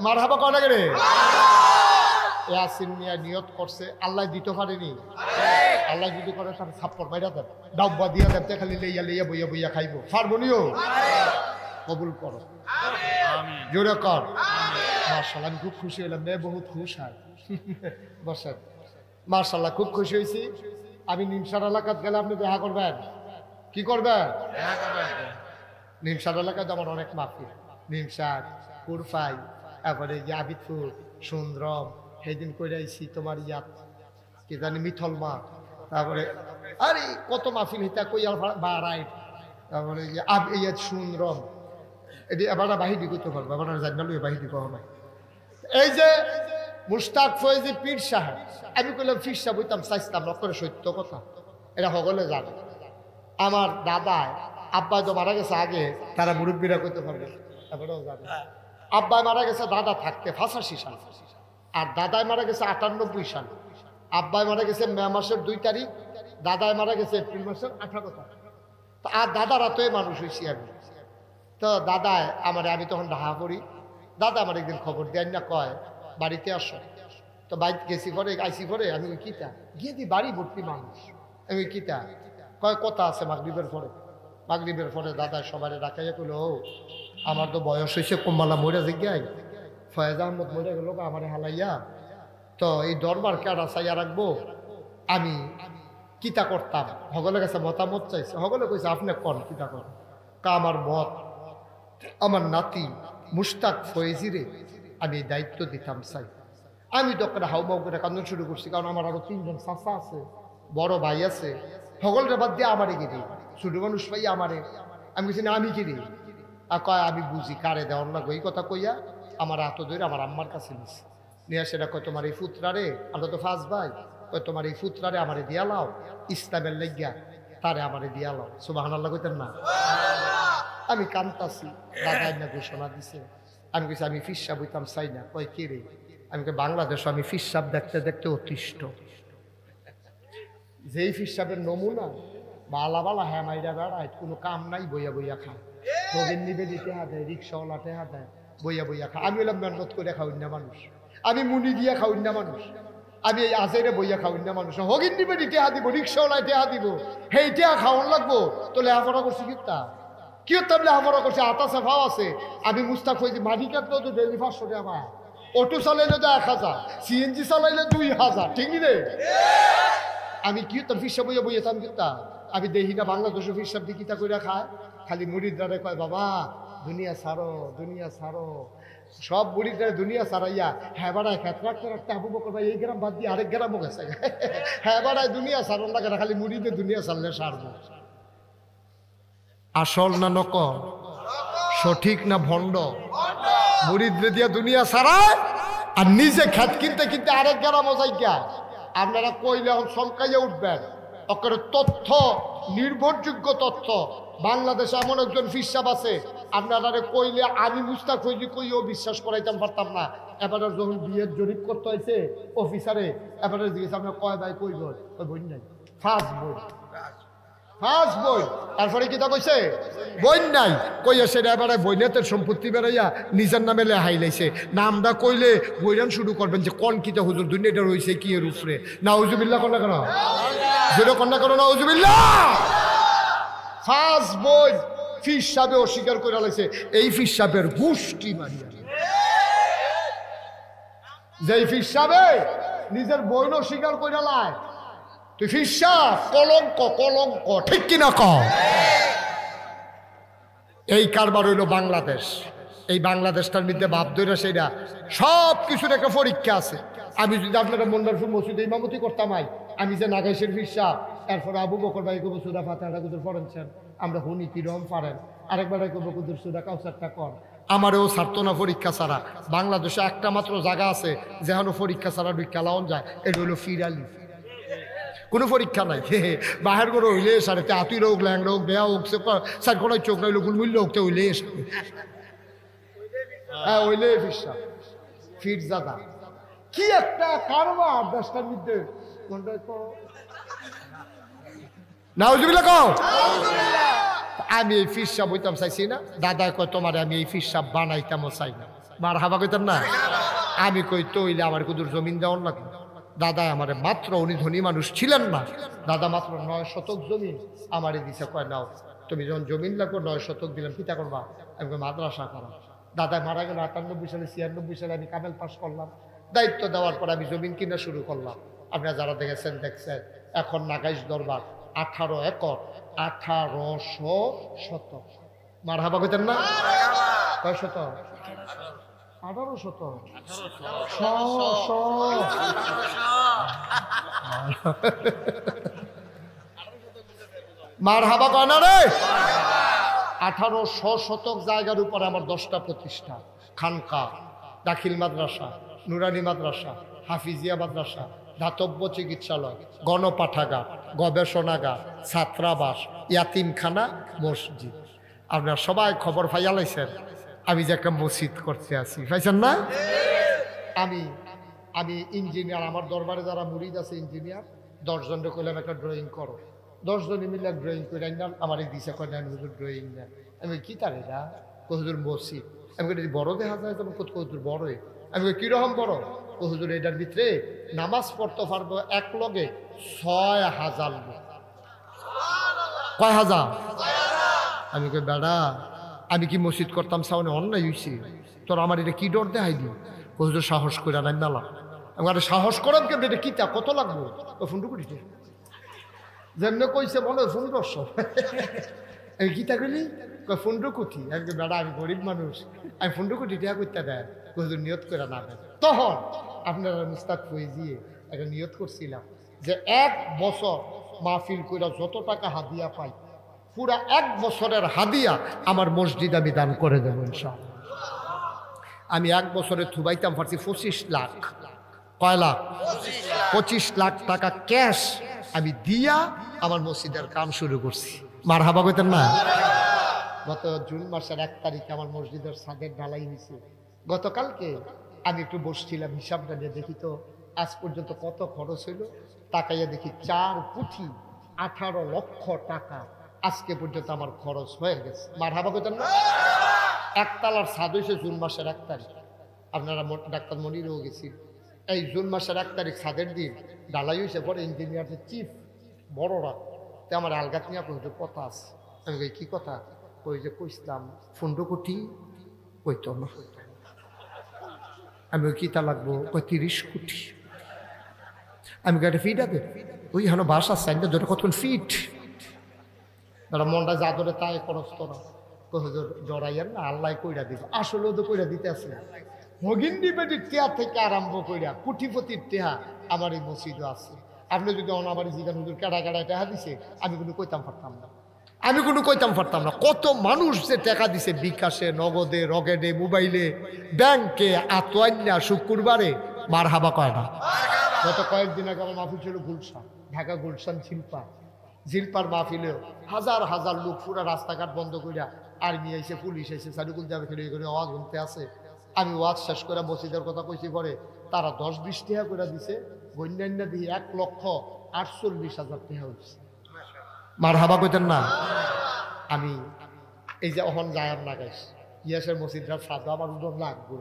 মারহাবা কটা করে ইয়াসিন মিয়া নিয়ত করছে আল্লাহ দিতে পারেনি আল্লাহ যদি করে তার ছাপ্পর বাইরা দেন ডাব্বা দিয়া দেবতে খালি লইয়া লইয়া বইয়া বইয়া খাইব পারবনিও কবুল করো জোরে কর মাশাআল্লাহ আমি খুব খুশি হলাম মেয়ে বহুত খুশ হয় বসেন মাশাআল্লাহ খুব খুশি হয়েছি আমি নিমসার এলাকাত গেলে আপনি দেখা করবেন কি করবেন নিমসার এলাকায় আমার অনেক মাফি নিমসার কুরফাই তারপরে আবিদপুর সুন্দরম সেদিন করে আইছি তোমার ইয়াত কি জানি মিথল মা তারপরে আরে কত মাহফিল হিতা কইয়াল বাড়াই তারপরে ইয়াত সুন্দরম এটি এবার বাহিদি করতে পারবো এবার জানালো বাহিদি কহ নাই এই যে মুশতাক ফয়েজি পীর সাহেব আমি কইলাম পীর সাহেব হইতাম চাইতাম করে সত্য কথা এটা সকলে জানে আমার দাদায় আব্বাই তো মারা গেছে আগে তারা মুরব্বীরা করতে পারবে এবারেও জানে আব্বাই মারা গেছে দাদা থাকতে 85 সাল আর দাদায় মারা গেছে 98 সাল আব্বাই মারা গেছে মে মাসের 2 তারিখ দাদায় মারা গেছে এপ্রিল মাসের 18 তারিখ তো আর দাদারা তো মানুষ হয়েছি আমি তো দাদায় আমার আমি তখন ঢাকা করি দাদা আমার একদিন খবর দেন না কয় বাড়িতে আসো তো বাড়িতে গেছি পরে আইসি পরে আমি ওই কিতা গিয়ে দিই বাড়ি ভর্তি মানুষ আমি কিতা কয় কথা আছে মাগরিবের পরে দাদা সবাই ডাকাইয়া কইল ও আমার তো বয়স হয়েছে কম্মালা মরে জিজ্ঞাই ফয়েজ আহমদ মরে গেল আমার হালাইয়া তো এই দরবার কেডা চাইয়া রাখবো আমি কিতা করতাম সকলের কাছে মতামত চাইছে সকলে কইছে আপনি কন কিতা কর আমার মত আমার নাতি মুশতাক ফয়েজিরে আমি এই দায়িত্ব দিতাম চাই আমি তো একটা হাউমাউ করে কান্দন শুরু করছি কারণ আমার আরো 3 জন চাচা আছে বড় ভাই আছে সকলের বাদ দিয়ে আমারে গিরি ছোট মানুষ পাই আমারে আমি বলছি না আমি গিরি আর কয় আমি বুঝি কারে দেওয়ার না এই কথা কইয়া আমার হাত ধরে আমার আম্মার কাছে নিছে নিয়ে সেটা কয় তোমার এই ফুতরারে আমরা তো ফার্স্ট ভাই কয় তোমার এই ফুতরারে আমারে দিয়া লাও ইসলামের লাগিয়া তারে আমারে দিয়া লাও সুবহানাল্লাহ কইতেন না আমি কান্তাছি দাদা না ঘোষণা দিছে আমি কইছি আমি ফিসাব হইতাম চাই না কয় কে রে আমি কই বাংলাদেশ আমি ফিসাব দেখতে দেখতে অতিষ্ঠ যেই ফিসাবের নমুনা বালা বালা হ্যাঁ মাইরা বেড়ায় কোনো কাম নাই বইয়া বইয়া খায় নবীন নিবে দিতে দেয় রিক্সাওয়ালা টেহা দেয় বইয়া বইয়া খায় আমি হলাম মেহনত করে খাওয়াই না মানুষ আমি মুনি দিয়া খাওয়াই না মানুষ আমি এই আজেরে বইয়া খাওয়াই না মানুষ হগিন নিবে টেহা দিব রিক্সাওয়ালায় টেহা দিব হেই টেহা খাওয়ান লাগবো তো লেহাপড়া করছি কিতা কি হতাম লেহাপড়া করছে আতা ভাও আছে আমি মুস্তাক হয়েছি মালিকার তো ডেলি 500 টাকা আমার অটো চালাইলে তো 1000 সিএনজি চালাইলে 2000 ঠিক রে আমি কি হতাম ফিসাব বইয়া বইয়া থাম কিতা আমি দেখি না বাংলাদেশের ফিসাব দিয়ে কিতা করে খায় খালি মুরিদরা কয় বাবা দুনিয়া ছাড়ো সব মুরিদরা দুনিয়া ছাড়াইয়া হ্যাঁ বাড়ায় খেত রাখতে রাখতে আবু বকর ভাই এই গ্রাম বাদ দিয়ে আরেক গ্রামও গেছে হ্যাঁ বাড়ায় দুনিয়া ছাড়ন লাগে না খালি মুরিদে দুনিয়া ছাড়লে সারবো আসল না নকল সঠিক না ভণ্ড মুরিদরে দিয়া দুনিয়া ছাড়ায় আর নিজে খেত কিনতে কিনতে আরেক গ্রামও যাইয়া আপনারা কইলে এখন চমকাইয়া উঠবেন ওকে তথ্য নির্ভরযোগ্য তথ্য বাংলাদেশে এমন একজন ফিসাব আছে আপনারা কইলে আমি মুস্তাক ফয়েজি কইও বিশ্বাস করাইতাম পারতাম না এবারে যখন বিয়ের জরিপ করতে হয়েছে অফিসারে এবারে জিজ্ঞেস আপনার কয় ভাই কই বই নাই ফার্স্ট বই তারপরে কি তা কইছে বই নাই কইয়া সেটা এবারে বইনেতের সম্পত্তি বেড়াইয়া নিজের নামে লেহাই লাইছে নামটা কইলে বইরান শুরু করবেন যে কোন কিতা হুজুর দুনিয়াটা রয়েছে কি এর উপরে নাউজুবিল্লাহ কন্যা কেন যেটা কন্যা করো নাউজুবিল্লাহ ফার্স্ট বই ফিস সাহেবে অস্বীকার করে লাইছে এই ফিস সাহেবের গোষ্ঠী মারিয়া যেই ফিরসাবে নিজের বইনও স্বীকার করে লাই তুই ফিরসা কলঙ্ক কলঙ্ক ঠিক কিনা ক এই কারবার হইল বাংলাদেশ এই বাংলাদেশটার মধ্যে ভাব ধরে সেটা সব কিছুর একটা পরীক্ষা আছে আমি যদি আপনারা মন্ডারপুর মসজিদে ইমামতি করতাম আমি যে নাগাইশের ফিরসা এরপর আবু বকর ভাই কবু সুরা ফাতিহা কুদুর পড়েছেন আমরা হুনি কিরম পারেন আরেকবার কবু কুদুর সুরা কাউসারটা কর আমারও ছাড়তো না পরীক্ষা ছাড়া বাংলাদেশে একটা মাত্র জায়গা আছে যেখানে পরীক্ষা ছাড়া খেলাওন যায় এটা হলো ফিরালি কোনো পরীক্ষা নাই বাহির করে হইলে সারে আতুই রোগ ল্যাং রোগ বেয়া হোক স্যার কোনো চোখ নাইলো গুলমূল্য হোক হইলে হ্যাঁ হইলে ফিরসা ফির জাদা কি একটা কারবার দেশটার মধ্যে নাউজুবিল্লাহ কও আমি এই ফিরসা বইতাম চাইছি না দাদা কয় তোমার আমি এই ফিরসা বানাইতামও চাই না মার হাবা কইতাম না আমি কই তৈলে আমার কুদুর জমিন দেওয়ার লাগবে দাদা আমার মাত্র উনি ধনী মানুষ ছিলেন না দাদা মাত্র 9 শতক জমিন আমারে দিছে কয় নাও তুমি যখন জমিন লাগো 9 শতক দিলাম কিতা করবা আমি মাদ্রাসা করা দাদা মারা গেল 98 সালে 96 সালে আমি কামেল পাস করলাম দায়িত্ব দেওয়ার পর আমি জমিন কিনা শুরু করলাম আপনারা যারা দেখেছেন এখন নাগাইশ দরবার 18 একর 1800 শতক মার হাবা কইতেন না কয় শতক 18 শতক মার হাবা কয় না রে 1800 শতক জায়গার উপর আমার 10টা প্রতিষ্ঠান খানকা দাখিল মাদ্রাসা নুরানি মাদ্রাসা হাফিজিয়া মাদ্রাসা দাতব্য চিকিৎসালয় গণপাঠাগার গবেষণাগার ছাত্রাবাস ইয়াতিমখানা মসজিদ আপনার সবাই খবর পাইয়া লাইছেন আমি যে একটা মসজিদ করতে আছি পাইছেন না আমি ইঞ্জিনিয়ার আমার দরবারে যারা মুরিদ আছে ইঞ্জিনিয়ার 10 জনকে কইলাম একটা ড্রয়িং করো 10 জনে মিলে ড্রয়িং করে আনলাম আমার এই দিশা করে নেন হুজুর ড্রয়িং নেন আমি কি তার এটা হুজুর মসজিদ আমি বড় দেখা যায় তখন কত হুজুর বড়ই আমি কিরকম বড় হুজুর এটার ভিতরে নামাজ পড়তে পারবো এক লগে 6000 লোক কয় হাজার আমি কই বেড়া আমি কি মসজিদ করতাম সামনে অন্যায় হইছি তোর আমার এটা কি ডর দেখাই দিও হুজুর সাহস করে নাই মেলা আমি সাহস করেন কেন এটা কিতা কত লাগবো ও ফোনটু করিতে যেমনি কইছে মনে হয় 1500 আমি কিতা কইলি ফোনটু কুঠি আমি বেড়া আমি গরিব মানুষ আমি ফোনটু কুঠি টিয়া করতে দেয় হুজুর নিয়ত করে না দেন তখন আপনারা মুস্তাক ফৈজিয়ে একটা নিয়ত করছিলাম যে 1 বছর মাহফিল কইরা যত টাকা হাদিয়া পাই পুরা 1 বছরের হাদিয়া আমার মসজিদ আমি দান করে দেব ইনশাআল্লাহ আমি 1 বছরে থুবাইতাম পারছি 25 লাখ কয় লাখ 25 লাখ টাকা ক্যাশ আমি দিয়া আমার মসজিদের কাম শুরু করছি মারহাবা কইতেন না গত জুন মাসের 1 তারিখে আমার মসজিদের ছাদের ঢালাই হয়েছে গতকালকে আমি একটু বসছিলাম হিসাবটা নিয়ে দেখি তো আজ পর্যন্ত কত খরচ হইল তাকাইয়া দেখি 4 কোটি 18 লক্ষ টাকা আজকে পর্যন্ত আমার খরচ হয়ে গেছে মারহাবা কইতেন না একতলার ছাদ হয়েছে জুন মাসের 1 তারিখ আপনারা ডাক্তার মনিরও গেছি এই জুন মাসের 1 তারিখ ছাদের দিন ঢালাই হয়েছে পরে ইঞ্জিনিয়ারের চিফ বড়রা তো আমার আলগাত নিয়ে আপনার কথা আছে আমি কই কি কথা কই যে কইসলাম 15 কোটি কইতো না আমি কিতা লাগবো কই 30 কোটি আমি গাড়ি ফিট আছে ওই হানো বাসা সাইনটা ধরে কতক্ষণ ফিট তারা মনটা যা ধরে তাই খরচ করা জড়াইয়ের না আল্লাহ কইরা দিব আসলেও তো কইরা দিতে আছে মগিন্দি বেটির টেহা থেকে আরম্ভ কইরা কোটিপতির টেহা আমার এই মসজিদও আছে আপনি যদি আমার জিগান হুজুর কেডা কেডা টেহা দিছে আমি কোনো কইতাম পারতাম না কত মানুষ যে টাকা দিছে বিকাশে নগদে রকেটে মোবাইলে ব্যাংকে আতোয়ান্যা শুক্রবারে মার হাবা কয় না গত কয়েকদিন আগে আমার মাহফিল ছিল গুলশান ঢাকা গুলশান ঝিলপার মাহফিলেও হাজার হাজার লোক পুরা রাস্তাঘাট বন্ধ করিয়া আর্মি আইসে পুলিশ আইসে সাইডুকুল যাবে খেলে করে আওয়াজ শুনতে আছে আমি ওয়াজ শেষ করে মসজিদের কথা কইছি পরে তারা 10-20 টাকা করে দিছে বন্যান্য দিয়ে 1,48,000 টাকা হচ্ছে মার হাবা কইতেন না আমি এই যে অহন যায়ার না গাইস ইয়াসের মসজিদের সাদু আমার উদম লাগবে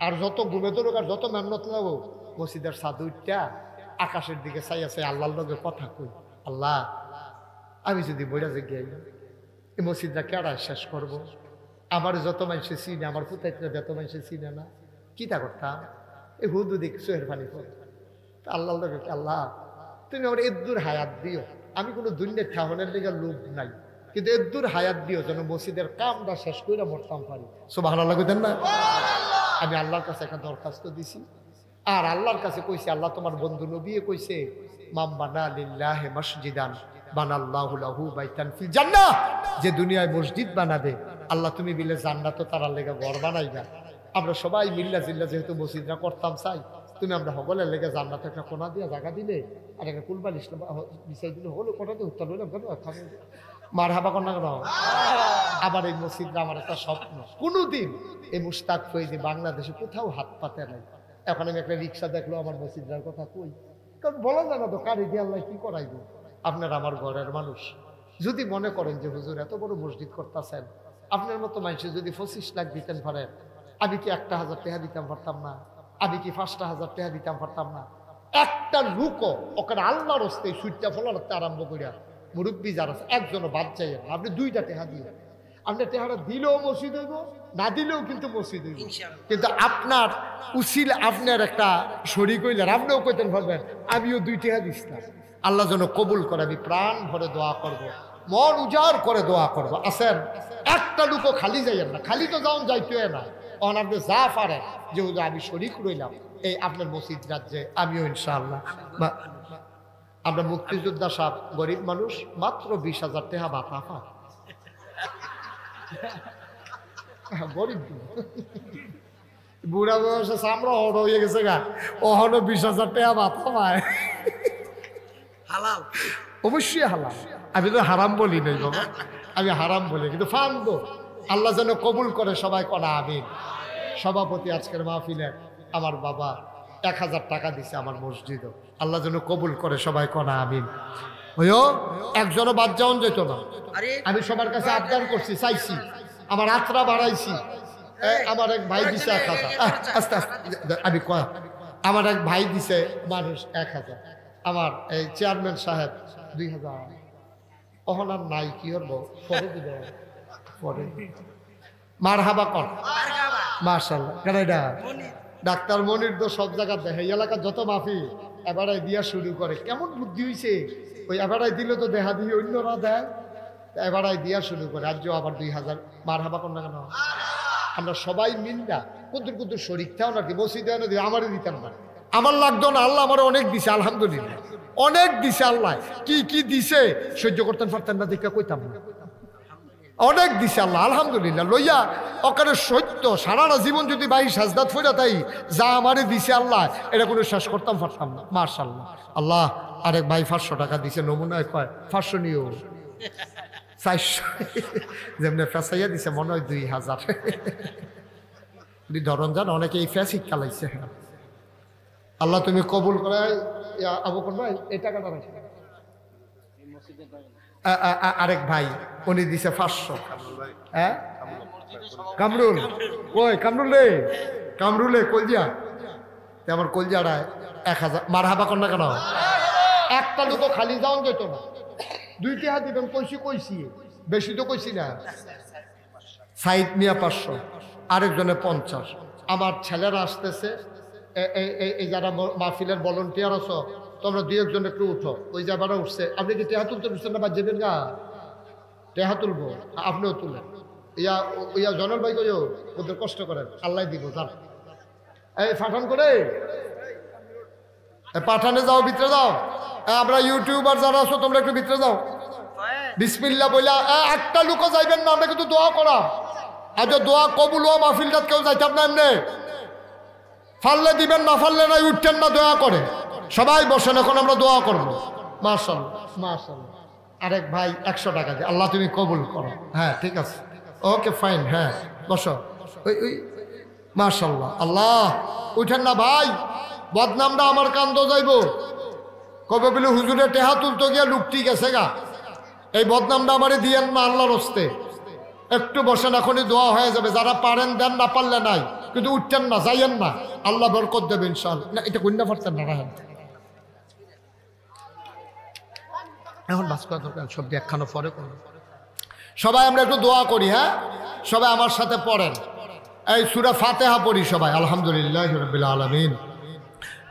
আর যত ঘুমে দরুক আর যত মেহনত লাগো মসজিদের সাদু উঠটা আকাশের দিকে চাই আছে আল্লাহর লগে কথা কই আল্লাহ আমি যদি বইরা যে গিয়ে এই মসজিদটা কেডা শেষ করবো আমার যত মানুষে চিনে আমার পুতাইতে যত মানুষে চিনে না কিতা করতাম এই হুদু দিক চোখের পানি পড়ে। আল্লাহ আল্লাহ তুমি আমার এদ্দুর হায়াত দিও, আমি কোনো দুনিয়ার ঠাহনের দিকে লোভ নাই, কিন্তু এদ্দুর হায়াত দিও যেন মসজিদের কামটা শেষ করে মরতাম পারি। সুবহানাল্লাহ কইতেন না? আমি আল্লাহর কাছে একটা দরখাস্ত দিছি, আর আল্লাহর কাছে কইছি, আল্লাহ তোমার বন্ধু নবী কইছে মাম বানা লিল্লাহি মসজিদান বানাল্লাহু লাহু বাইতান ফিল জান্নাহ, যে দুনিয়ায় মসজিদ বানাবে আল্লাহ তুমি বিলে জান্নাতও তার লেগে ঘর বানাইবা। আমরা সবাই মিল্লা জিল্লা যেহেতু মসজিদরা করতাম চাই, তুমি আমরা সকলের লেগে জান্নাতে একটা কোনা দিয়ে জায়গা দিলে আর একটা কুলবাল ইসলাম বিছাই দিলে হলো, কোটা দিয়ে উত্তর হইলাম কেন মার হাবা কন্যা কেন। আবার এই মসজিদটা আমার একটা স্বপ্ন, কোনোদিন এই মুশতাক ফৈজি বাংলাদেশে কোথাও হাত পাতে নাই। এখন আমি একটা রিক্সা দেখলো আমার মসজিদটার কথা কই, কারণ বলা যায় না তো কারি দিয়ে আল্লাহ কি করাইব। আপনার আমার ঘরের মানুষ যদি মনে করেন যে হুজুর এত বড় মসজিদ করতেছেন, আপনার মতো মানুষ যদি 25 লাখ দিতেন পারেন, আমি কি 1,000 টাকা দিতাম পারতাম না? আমি কি 5,000 টাকা দিতাম পারতাম না? একটা লুকও ওখানে আল্লাহর হস্তে সুইটটা ফলাতে আরম্ভ করিয়া মুরব্বী যারা আছে একজনও বাদ যাই, আপনি 2টা টাকা দিয়ে আপনি টাকাটা দিলেও মসজিদ হইব, না দিলেও কিন্তু মসজিদ হইব। কিন্তু আপনার উচিল আপনার একটা শরীক হইলে আপনিও কইতেন পারবেন আমিও 2 টাকা দিচ্ছিলাম। আল্লাহ যেন কবুল করে, আমি প্রাণ ভরে দোয়া করব, মন উজাড় করে দোয়া করবো। আসেন একটা লুকও খালি যাইয়েন না, খালি তো যাওন যাইতে না, তখন আপনি যা পারেন যেহেতু আমি শরীক রইলাম এই আপনার মসজিদ রাজ্যে, আমিও ইনশাআল্লাহ। আমরা মুক্তিযোদ্ধা সাহেব গরিব মানুষ, মাত্র 20,000 টাকা ভাতা পায়, গরিব বুড়া বয়সে চামড়া হড় হয়ে গেছে গা, ওখানে 20,000 টাকা ভাতা পায়। হালাল, অবশ্যই হালাল, আমি তো হারাম বলি নাই বাবা, আমি হারাম বলি, কিন্তু ফান্দ আল্লাহ যেন কবুল করে, সবাই কনা আমিন। সভাপতি আজকের মাহফিলের আমার বাবা 1,000 টাকা দিছে আমার মসজিদও, আল্লাহ যেন কবুল করে, সবাই কনা আমিন। হইও একজনও বাদ যাওন যেত না, আমি সবার কাছে আবদার করছি, চাইছি, আমার আত্রা বাড়াইছি। আমার এক ভাই দিছে 1,000, আস্তে আস্তে আমি কয়, আমার এক ভাই দিছে মানুষ 1,000, আমার এই চেয়ারম্যান সাহেব 2,000, অহন আর নাই, কি হবো পরে দিব, পরে মারহাবা কর মাশাআল্লাহ। কেন এটা ডাক্তার মনির তো সব জায়গা দেখে, এলাকার যত মাফি এবারে দিয়া শুরু করে, কেমন বুদ্ধি হয়েছে, ওই এবারে দিলে তো দেখা দিয়ে অন্যরা দেয়, এবারে দিয়া শুরু করে, আজ আবার 2,000 মারহাবা কর না কেন। আমরা সবাই মিললা কুদুর কুদুর শরীর থাও নাকি মসজিদে আমারই দিতাম না, আমার লাগতো না, আল্লাহ আমার অনেক দিছে, আলহামদুলিল্লাহ অনেক দিছে, আল্লাহ কি কি দিছে সহ্য করতেন পারতেন না, দেখে কইতাম না, অনেক দিছে আল্লাহ আলহামদুলিল্লাহ। লইয়া ওখানে সত্য সারাটা জীবন যদি ভাই সাজদাত ফইরা তাই যা আমারে দিছে আল্লাহ, এটা কোনো শেষ করতাম পারতাম না, মাশাআল্লাহ। আল্লাহ আরেক ভাই 500 টাকা দিছে, নমুনায় কয় 500 নিও, 400 যেমনি ফেসাইয়া দিছে মনে হয় 2,000 ধরন যান, অনেকে এই ফেস শিক্ষা লাগছে। আল্লাহ তুমি কবুল করে। আবু কোন ভাই এই টাকাটা রাখি, আরেক ভাই উনি দিছে 500। হ্যাঁ কামরুল, ওই কামরুল রে, কামরুলে কলজিয়া, আমার কলজিয়াটায় 1,000 মারহাবা কর না কেন। একটা লোক খালি যাওন যেত না, 2 টাকা দিবেন কইছি, বেশি তো কইছি না। সাইদ মিয়া 500, আরেকজনে 50। আমার ছেলেরা আসতেছে, এই যারা মাহফিলের ভলেন্টিয়ার আছো তোমরা 2-1জন একটু উঠো, ওই যাবারা উঠছে, আপনি কি টেহা তুলতে উঠছেন না, বা যেবেন গা টেহা তুলবো, আপনিও তুলেন। ইয়া জনল ভাই কইও ওদের কষ্ট করেন, আল্লাহ দিব জান। এই পাঠান করে পাঠানে যাও, ভিতরে যাও, আমরা ইউটিউবার যারা আছো তোমরা একটু ভিতরে যাও, বিসমিল্লাহ বইলা একটা লোকও যাইবেন না, আমরা কিন্তু দোয়া করা, আর দোয়া কবুল হওয়া মাহফিলটা কেউ যাইতাম না, এমনি ফাললে দিবেন, না ফাললে নাই, উঠতেন না, দোয়া করে সবাই বসেন, এখন আমরা দোয়া করবো। মাশাআল্লাহ মাশাআল্লাহ। আরেক ভাই 100 টাকা দিয়ে, আল্লাহ তুমি কবুল করো। হ্যাঁ ঠিক আছে, ওকে ফাইন, হ্যাঁ বসো। ওই মাশাআল্লাহ। আল্লাহ উঠেন না ভাই, বদনামটা আমার কান্দ যাইব, কবে বলে হুজুরে টেহা তুলতে গিয়া লুকটি গেছে গা, এই বদনামটা আমারে দিয়েন না আল্লাহর হস্তে। একটু বসেন, এখনই দোয়া হয়ে যাবে, যারা পারেন দেন, না পারলে নাই, কিন্তু উঠতেন না, যাইয়েন না, আল্লাহ বরকত দেবে ইনশাআল্লাহ। না এটা কন্যা পারতেন না, রাখেন এখন বাস করা দরকার, সব একখানো পরে করবো। সবাই আমরা একটু দোয়া করি, হ্যাঁ সবাই আমার সাথে পড়েন। এই সূরা ফাতিহা পড়ি সবাই। আলহামদুলিল্লাহি রাব্বিল আলামিন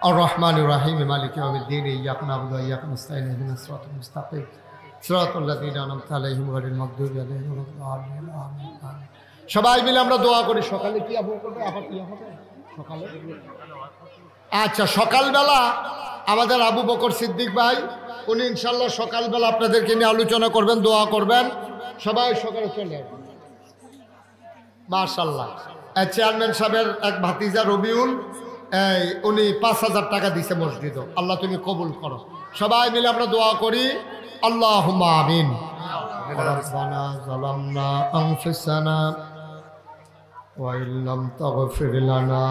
আর রহমানির রহিম মালিকি ইয়াউমিদ্দিন ইয়্যাকা না'বুদু ওয়া ইয়্যাকা নাস্তাঈন ইহদিনাস সিরাতাল মুস্তাকিম সিরাতাল লাযীনা আন'আমতা আলাইহিম গায়রিল মাগদুবি আলাইহিম ওয়া লাদ-দাল্লিন আমিন। সবাই মিলে আমরা দোয়া করি। সকালে কি আবু করবে? আবার কি হবে সকালে? আচ্ছা, সকালবেলা আমাদের আবু বকর সিদ্দিক ভাই উনি ইনশাল্লাহ সকালবেলা আপনাদেরকে নিয়ে আলোচনা করবেন, দোয়া করবেন। সবাই সকালে চলে আসবেন। মাশাআল্লাহ। চেয়ারম্যান সাহেবের এক ভাতিজা রবিউল, উনি ৫,০০০ টাকা দিছে মসজিদ। আল্লাহ তুমি কবুল করো। সবাই মিলে আমরা দোয়া করি। আল্লাহুম্মা আমিন। রব্বানা যালামনা আনফুসানা ওয়া ইল্লাম তাগফির লানা